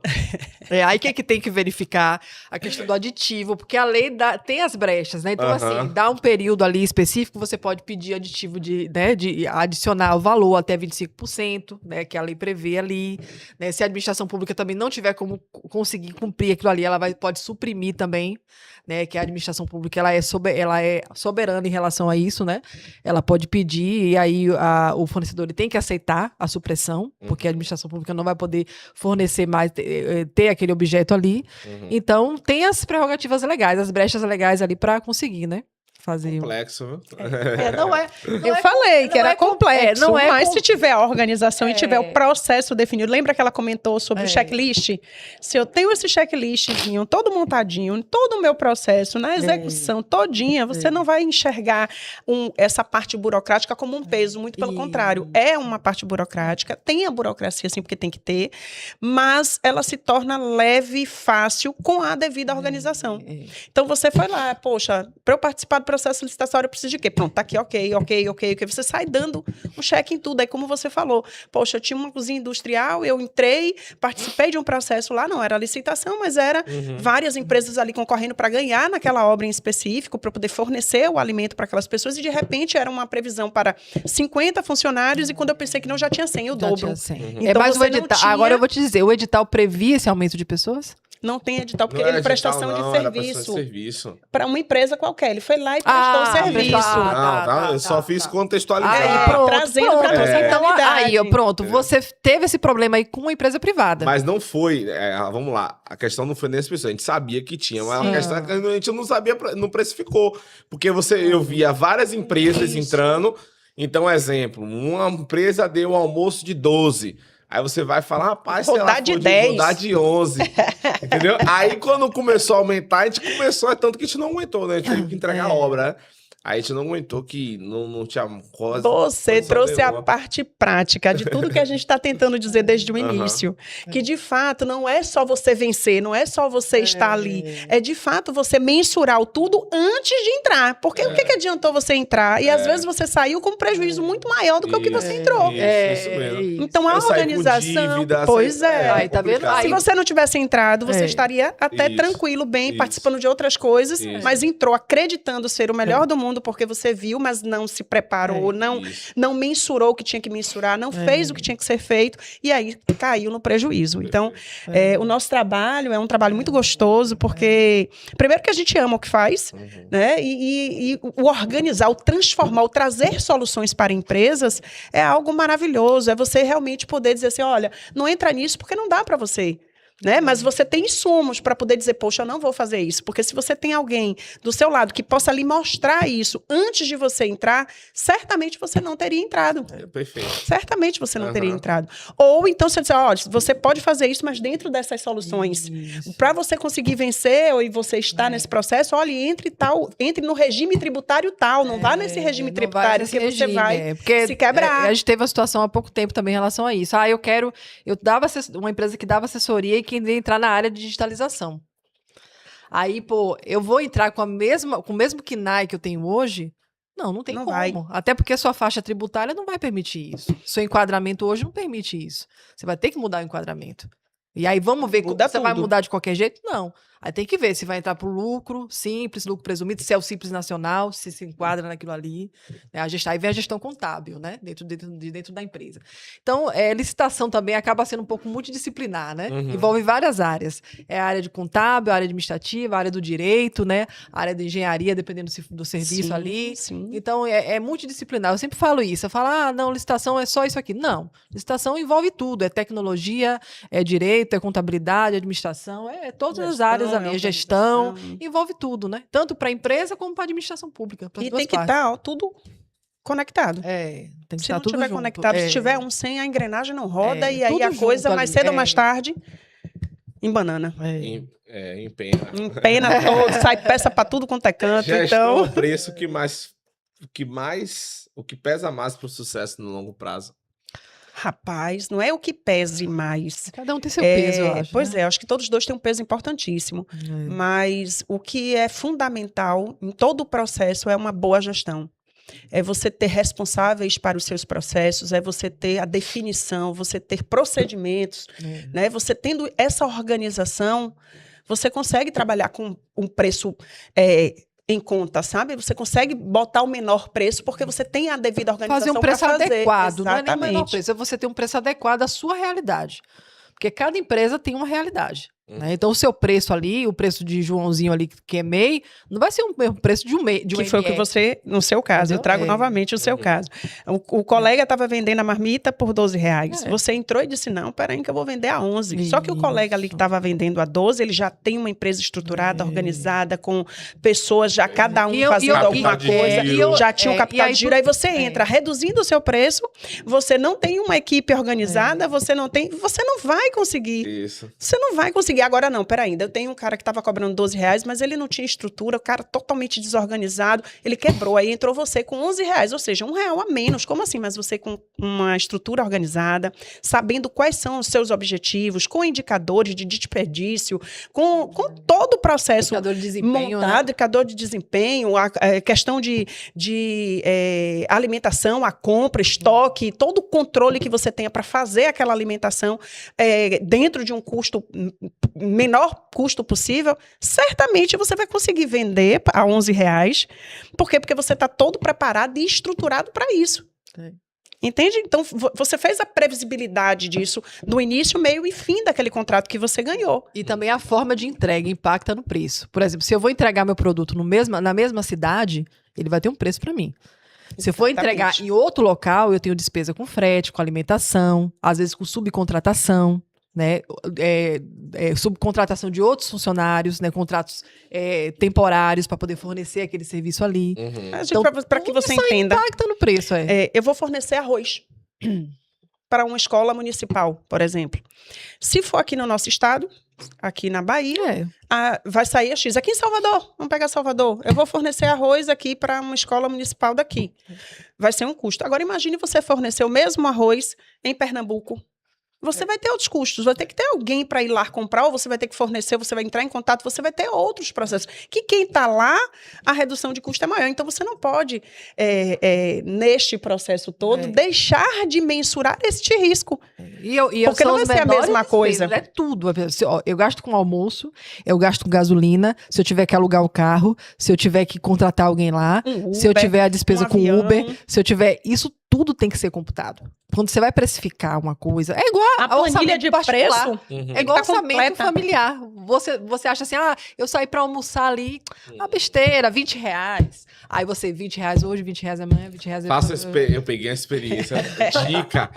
Aí o que tem que verificar? A questão do aditivo, porque a lei tem as brechas, né? Então, assim, dá um período ali específico, você pode pedir aditivo de adicionar o valor até 25%, né? Que a lei prevê ali. Né? Se a administração pública também não tiver como conseguir cumprir aquilo ali, ela pode suprimir também, né? Que a administração pública ela ela é soberana em relação a isso, né? Ela pode pedir e aí o fornecedor ele tem que aceitar a supressão, porque a administração pública não vai poder fornecer mais, ter aquele objeto ali. Então, tem as prerrogativas legais, as brechas legais ali para conseguir, né? Fazer complexo, viu? Eu falei que era complexo, mas se tiver a organização e tiver o processo definido, lembra que ela comentou sobre o checklist? Se eu tenho esse checklistzinho todo montadinho, todo o meu processo, na execução todinha, você não vai enxergar essa parte burocrática como um peso, muito pelo contrário. É uma parte burocrática, tem a burocracia assim, porque tem que ter, mas ela se torna leve e fácil com a devida organização. Então você foi lá, poxa, para eu participar do processo licitatório, eu preciso de quê? Pronto, tá aqui, ok. Você sai dando um cheque em tudo. Aí, como você falou, poxa, eu tinha uma cozinha industrial, eu entrei, participei de um processo lá, não era licitação, mas era várias empresas ali concorrendo para ganhar naquela obra em específico, para poder fornecer o alimento para aquelas pessoas, e de repente era uma previsão para 50 funcionários, e quando eu pensei que não, já tinha 100, o dobro. Então, mas o edital, agora eu vou te dizer, o edital previa esse aumento de pessoas? Não tem edital, porque ele é prestação de serviço. Para uma empresa qualquer. Ele foi lá e prestou o serviço. Eu só fiz contextualizar. Trazendo para nossa realidade. Pronto. Você teve esse problema aí com uma empresa privada. Mas não foi, vamos lá, a questão não foi nesse pessoal, a gente sabia que tinha, mas a questão é que a gente não sabia, não precificou. Porque eu via várias empresas entrando, então, exemplo, uma empresa deu um almoço de 12. Aí você vai falar, rapaz, sei lá, de 10. Vou dar de 11. Entendeu? Aí quando começou a aumentar, a gente começou, tanto que a gente não aguentou, né? A gente teve que entregar a obra, né? Aí a gente não aguentou que não tinha coisa. Você trouxe a parte prática de tudo que a gente está tentando dizer desde o início. Que, de fato, não é só você vencer, não é só você estar ali. É, de fato, você mensurar o tudo antes de entrar. Porque o que adiantou você entrar? E, às vezes, você saiu com um prejuízo muito maior do que o que você entrou. Isso mesmo. Então, a organização... Dívida, pois é. Aí, tá vendo? Se você não tivesse entrado, você estaria até tranquilo, bem, participando de outras coisas, mas entrou acreditando ser o melhor do mundo, porque você viu, mas não se preparou, não mensurou o que tinha que mensurar, não fez o que tinha que ser feito, e aí caiu no prejuízo. Então, o nosso trabalho é um trabalho muito gostoso, porque, primeiro que a gente ama o que faz, né? E o organizar, o transformar, o trazer soluções para empresas é algo maravilhoso, é você realmente poder dizer assim, olha, não entra nisso porque não dá para você. Né? Mas você tem insumos para poder dizer, poxa, eu não vou fazer isso. Porque se você tem alguém do seu lado que possa lhe mostrar isso antes de você entrar, certamente você não teria entrado. Perfeito. Certamente você não teria entrado. Ou então você diz, olha, você pode fazer isso, mas dentro dessas soluções. Para você conseguir vencer ou você estar nesse processo, olha, entre no regime tributário tal, não vá nesse regime tributário, porque você vai se quebrar. A gente teve uma situação há pouco tempo também em relação a isso. Eu dava uma empresa que dava assessoria e queria entrar na área de digitalização. Aí, eu vou entrar com o mesmo KNAI que eu tenho hoje? Não tem como. Vai. Até porque a sua faixa tributária não vai permitir isso. Seu enquadramento hoje não permite isso. Você vai ter que mudar o enquadramento. E aí, vamos ver se você vai mudar de qualquer jeito? Não. Aí tem que ver se vai entrar para o lucro simples, lucro presumido, se é o simples nacional, se enquadra naquilo ali. Né? Aí vem a gestão contábil, né? Dentro da empresa. Então, licitação também acaba sendo um pouco multidisciplinar, né? Envolve várias áreas. É a área de contábil, a área administrativa, a área do direito, né? A área de engenharia, dependendo do serviço ali. Sim. Então, é multidisciplinar. Eu sempre falo isso. Eu falo, não, licitação é só isso aqui. Não. Licitação envolve tudo. É tecnologia, é direito, é contabilidade, administração, todas as áreas ali, gestão, envolve tudo, né? Tanto para a empresa como para a administração pública. E tem que estar tudo conectado. Tem que se não tudo estiver junto. conectado, se tiver um sem, a engrenagem não roda, e aí a coisa, mais cedo ou mais tarde, embanana. Empena todo, sai peça para tudo quanto é canto. Gestão é o preço o que pesa mais para o sucesso no longo prazo. Rapaz, não é o que pese mais. Cada um tem seu peso, eu acho. Pois acho que todos os dois têm um peso importantíssimo. Mas o que é fundamental em todo o processo é uma boa gestão. É você ter responsáveis para os seus processos, é você ter a definição, você ter procedimentos. Né? Você tendo essa organização, você consegue trabalhar com um preço em conta, sabe? Você consegue botar o menor preço porque você tem a devida organização para fazer. Fazer um preço adequado, exatamente. Não é nem o menor preço, é você ter um preço adequado à sua realidade. Porque cada empresa tem uma realidade. Né? Então, o seu preço ali, o preço de Joãozinho ali que é MEI, não vai ser o mesmo preço de um MEI. Que foi o que você, no seu caso, eu trago novamente o seu caso. O colega estava vendendo a marmita por R$12. Você entrou e disse, não, peraí que eu vou vender a 11. Só que o colega ali que estava vendendo a 12, ele já tem uma empresa estruturada, organizada, com pessoas já, cada um fazendo alguma coisa, já tinha um capital de giro, aí você entra reduzindo o seu preço, você não tem uma equipe organizada, você não vai conseguir. Isso. Você não vai conseguir. Agora não, peraí, eu tenho um cara que estava cobrando R$12, mas ele não tinha estrutura, o cara totalmente desorganizado, ele quebrou, aí entrou você com R$11, ou seja, R$1 a menos. Como assim? Mas você com uma estrutura organizada, sabendo quais são os seus objetivos, com indicadores de desperdício, com todo o processo indicador de desempenho, montado, indicador de desempenho, a questão de alimentação, a compra, estoque, todo o controle que você tenha para fazer aquela alimentação dentro de um custo, menor custo possível, certamente você vai conseguir vender a R$11. Por quê? Porque você está todo preparado e estruturado para isso. Entende? Então, você fez a previsibilidade disso no início, meio e fim daquele contrato que você ganhou. E também a forma de entrega impacta no preço. Por exemplo, se eu vou entregar meu produto na mesma cidade, ele vai ter um preço para mim. Se eu for entregar em outro local, eu tenho despesa com frete, com alimentação, às vezes com subcontratação, né? Subcontratação de outros funcionários, né? Contratos temporários para poder fornecer aquele serviço ali. Então, para que você entenda, impacta no preço. Eu vou fornecer arroz para uma escola municipal, por exemplo. Se for aqui no nosso estado, aqui na Bahia, vai sair a X. Aqui em Salvador, vamos pegar Salvador. Eu vou fornecer arroz aqui para uma escola municipal daqui. Vai ser um custo. Agora, imagine você fornecer o mesmo arroz em Pernambuco. Você vai ter outros custos, vai ter que ter alguém para ir lá comprar, ou você vai ter que fornecer, você vai entrar em contato, você vai ter outros processos. Que quem está lá, a redução de custo é maior. Então, você não pode, neste processo todo, deixar de mensurar este risco. Porque não vai ser a mesma coisa. É tudo. Eu gasto com almoço, eu gasto com gasolina, se eu tiver que alugar o carro, se eu tiver que contratar alguém lá, se eu tiver a despesa com Uber, se eu tiver... Isso tudo tem que ser computado. Quando você vai precificar uma coisa, é igual a planilha de preço. É igual orçamento familiar. Você acha assim, eu saí para almoçar ali, uma besteira, R$20. Aí você, R$20 hoje, R$20 amanhã, R$20 Eu peguei a experiência. Dica,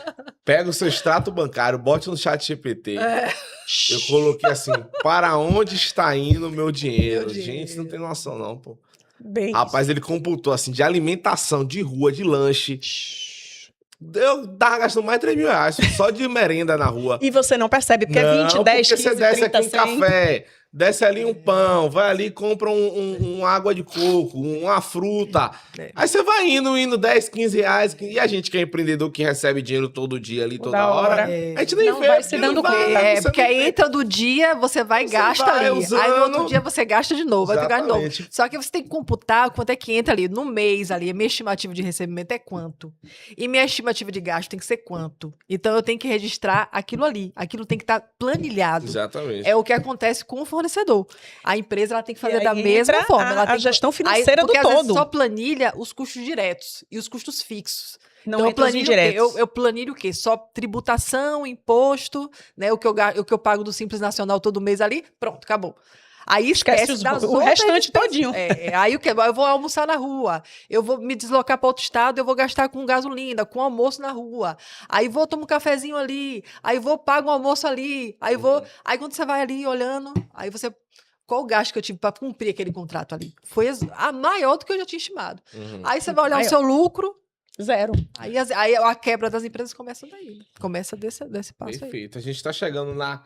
pega o seu extrato bancário, bote no chat GPT. Eu coloquei assim, para onde está indo o meu dinheiro? Gente, não tem noção não, pô. Rapaz, ele computou assim, de alimentação, de rua, de lanche. Eu tava gastando mais de R$3.000 só de merenda na rua. E você não percebe, porque é 20, 10, 15, você desce 30, aqui um 100. café, desce ali um pão, vai ali e compra uma água de coco, uma fruta. Aí você vai indo 10, R$15. E a gente que é empreendedor, que recebe dinheiro todo dia ali, toda hora, a gente nem vê. Vai se dando conta. Porque aí entra do dia, você vai e gasta ali. Usando. Aí no outro dia você gasta de novo, vai pegar de novo. Só que você tem que computar quanto é que entra ali no mês ali. A minha estimativa de recebimento é quanto. E minha estimativa de gasto tem que ser quanto. Então eu tenho que registrar aquilo ali. Aquilo tem que estar planilhado. Exatamente. É o que acontece com o fornecedor. A empresa ela tem que fazer da mesma forma. Ela tem a gestão financeira porque, do às vezes, todo. só planilha os custos diretos e os custos fixos. Não então, entra os indiretos. eu planilho o quê? Só tributação, imposto, né? O que eu pago do Simples Nacional todo mês ali, pronto, acabou. Aí esquece o restante todinho. Aí o que? Eu vou almoçar na rua, eu vou me deslocar para outro estado, eu vou gastar com gasolina, com almoço na rua. Aí vou tomar um cafezinho ali, aí vou pagar um almoço ali, aí aí quando você vai ali olhando, aí você... Qual o gasto que eu tive para cumprir aquele contrato ali? Foi a maior do que eu já tinha estimado. Aí você vai olhar o seu lucro... Zero. Aí a quebra das empresas começa daí. Começa desse passo aí. Perfeito. A gente está chegando na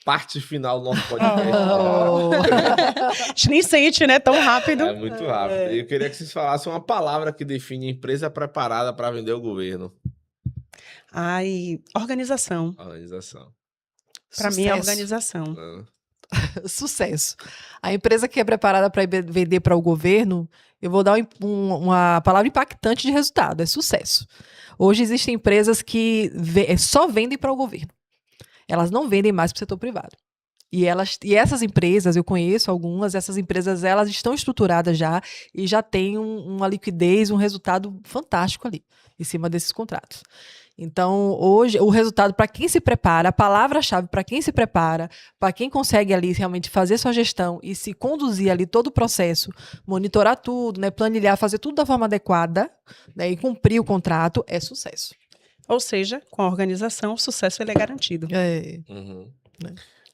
parte final do nosso podcast. A gente nem sente, né? Tão rápido. É muito rápido. Eu queria que vocês falassem uma palavra que define empresa preparada para vender o governo. Organização. Organização. Para mim é organização. Sucesso. A empresa que é preparada para vender para o governo, eu vou dar uma palavra impactante de resultado, é sucesso. Hoje existem empresas que só vendem para o governo. Elas não vendem mais para o setor privado. E essas empresas, eu conheço algumas, essas empresas elas estão estruturadas já e já têm uma liquidez, um resultado fantástico ali, em cima desses contratos. Então, hoje, o resultado para quem se prepara, a palavra-chave para quem se prepara, para quem consegue ali realmente fazer sua gestão e se conduzir ali todo o processo, monitorar tudo, né, planilhar, fazer tudo da forma adequada, né, e cumprir o contrato, é sucesso. Ou seja, com a organização, o sucesso ele é garantido. Né?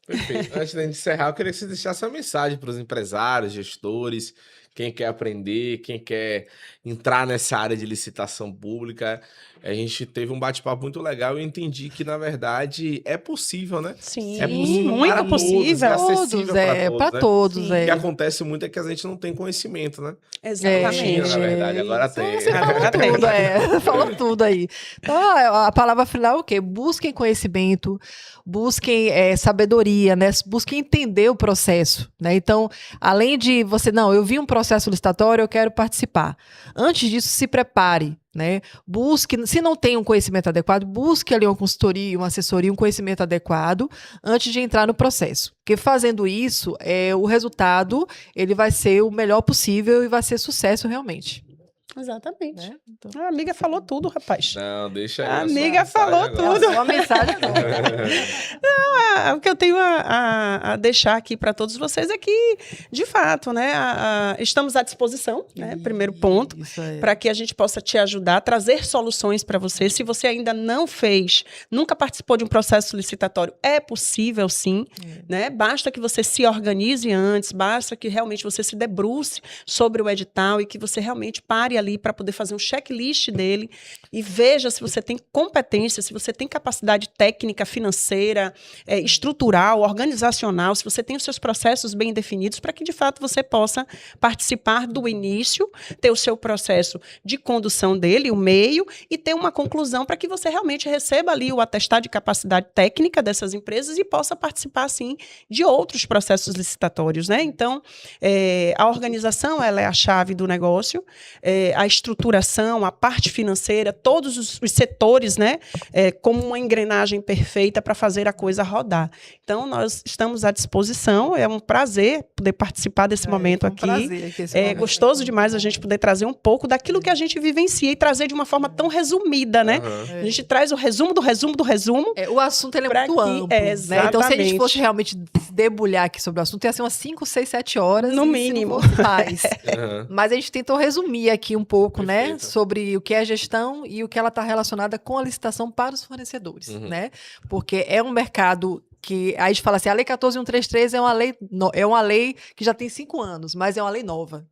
Perfeito. Antes de encerrar, eu queria que você deixasse uma mensagem para os empresários, gestores, quem quer aprender, quem quer entrar nessa área de licitação pública. A gente teve um bate-papo muito legal e eu entendi que, na verdade, é possível, né? Sim, é possível muito para possível. Todos, é acessível para todos. Né? O que acontece muito é que a gente não tem conhecimento, né? Exatamente. Na verdade, agora tem. Você falou tudo, falou tudo aí. Então, a palavra final é o quê? Busquem conhecimento, busquem sabedoria, né? Busquem entender o processo, né? Então, além de você, não, eu vi um processo licitatório, eu quero participar. Antes disso, se prepare, né? Busque, se não tem um conhecimento adequado, busque ali uma consultoria, uma assessoria, um conhecimento adequado antes de entrar no processo. Porque fazendo isso, o resultado ele vai ser o melhor possível e vai ser sucesso realmente. Exatamente. Né? Então... A amiga falou tudo, rapaz. Não, deixa aí. A amiga falou tudo. Uma mensagem Não, o que eu tenho a deixar aqui para todos vocês é que, de fato, né, estamos à disposição, né, primeiro ponto, para que a gente possa te ajudar, trazer soluções para você. Se você ainda não fez, nunca participou de um processo licitatório, é possível sim, né? Basta que você se organize antes, basta que realmente você se debruce sobre o edital e que você realmente pare ali para poder fazer um checklist dele e veja se você tem competência, se você tem capacidade técnica, financeira, estrutural, organizacional, se você tem os seus processos bem definidos para que, de fato, você possa participar do início, ter o seu processo de condução dele, o meio, e ter uma conclusão para que você realmente receba ali o atestado de capacidade técnica dessas empresas e possa participar, sim, de outros processos licitatórios, né? Então, a organização, ela é a chave do negócio, a estruturação, a parte financeira, todos os setores, né, como uma engrenagem perfeita para fazer a coisa rodar. Então, nós estamos à disposição, é um prazer poder participar desse momento aqui. É gostoso demais a gente poder trazer um pouco daquilo que a gente vivencia e trazer de uma forma tão resumida, né? A gente traz o resumo do resumo do resumo. O assunto ele é muito amplo, né? Então, se a gente fosse realmente debulhar aqui sobre o assunto, ia ser umas 5, 6, 7 horas. No mínimo. Mais. Mas a gente tentou resumir aqui um pouco, né, sobre o que é gestão e o que ela está relacionada com a licitação para os fornecedores, né? Porque é um mercado que a gente fala assim, a Lei 14.133 é uma lei que já tem 5 anos, mas é uma lei nova.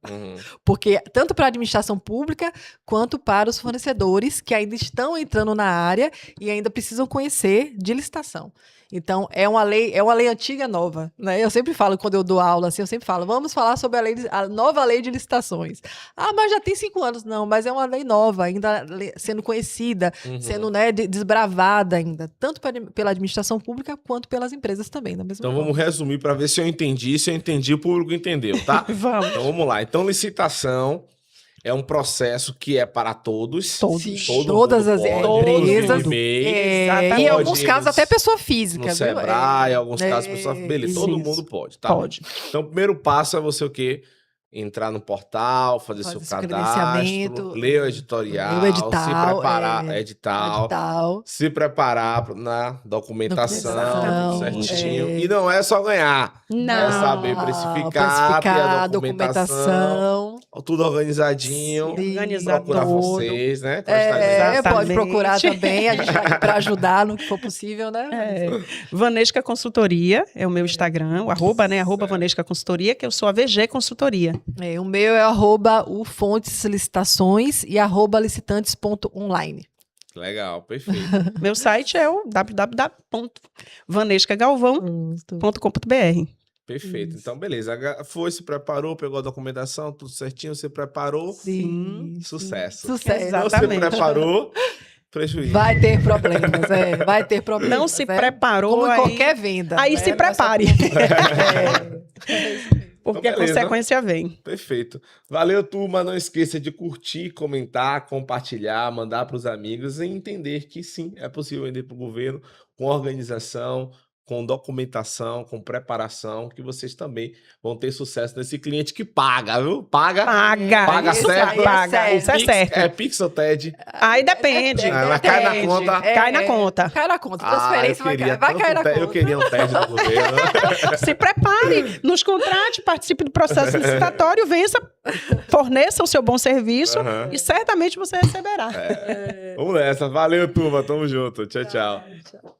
Porque tanto para a administração pública quanto para os fornecedores que ainda estão entrando na área e ainda precisam conhecer de licitação. Então, é uma lei antiga nova, né? Eu sempre falo, quando eu dou aula, assim, eu sempre falo, vamos falar sobre a nova lei de licitações. Ah, mas já tem 5 anos. Não, mas é uma lei nova, ainda sendo conhecida, sendo, né, desbravada ainda, tanto pela administração pública quanto pelas empresas também, da mesma Então, forma. vamos resumir para ver se eu entendi, o público entendeu, tá? Vamos. Então, vamos lá. Então, licitação é um processo que é para todos. Todas as empresas. E em alguns casos até pessoa física. No Sebrae, em alguns casos pessoa física. Beleza, todo mundo pode, tá? Pode. Então, o primeiro passo é você o quê? Entrar no portal, fazer seu cadastro, ler o editorial, se preparar, edital, se preparar na documentação, tudo certinho. E não é só ganhar, é saber precificar, ter a documentação, tudo organizadinho, procurar vocês, né? Pode procurar também, a gente tá aqui para ajudar no que for possível, né? Vanesca Consultoria é o meu Instagram, o arroba, né? Arroba Vanesca Consultoria, que eu sou a VG Consultoria. O meu é o Fontes Licitações e @licitantes.online. Legal, perfeito. Meu site é o www.vanescagalvão.com.br. Perfeito. Então, beleza. Foi, se preparou, pegou a documentação, tudo certinho, se preparou. Sim. Sucesso. Exatamente. Não se preparou, prejuízo. Vai ter problemas, vai ter problemas. Não se preparou. Como em qualquer venda. Aí se prepare. Porque então, a consequência vem. Perfeito. Valeu, turma. Não esqueça de curtir, comentar, compartilhar, mandar para os amigos e entender que sim, é possível vender para o governo com organização, com documentação, com preparação, que vocês também vão ter sucesso nesse cliente que paga, viu? Paga Isso certo? aí, paga. Isso é certo. É Pix ou TED? Aí depende. Mas cai na conta. Cai na conta. Cai na conta. Transferência vai cair na conta. Eu queria um TED do governo. Se prepare, nos contrate, participe do processo licitatório, vença, forneça o seu bom serviço e certamente você receberá. Vamos nessa. Valeu, turma. Tamo junto. Tchau, tchau. Tchau.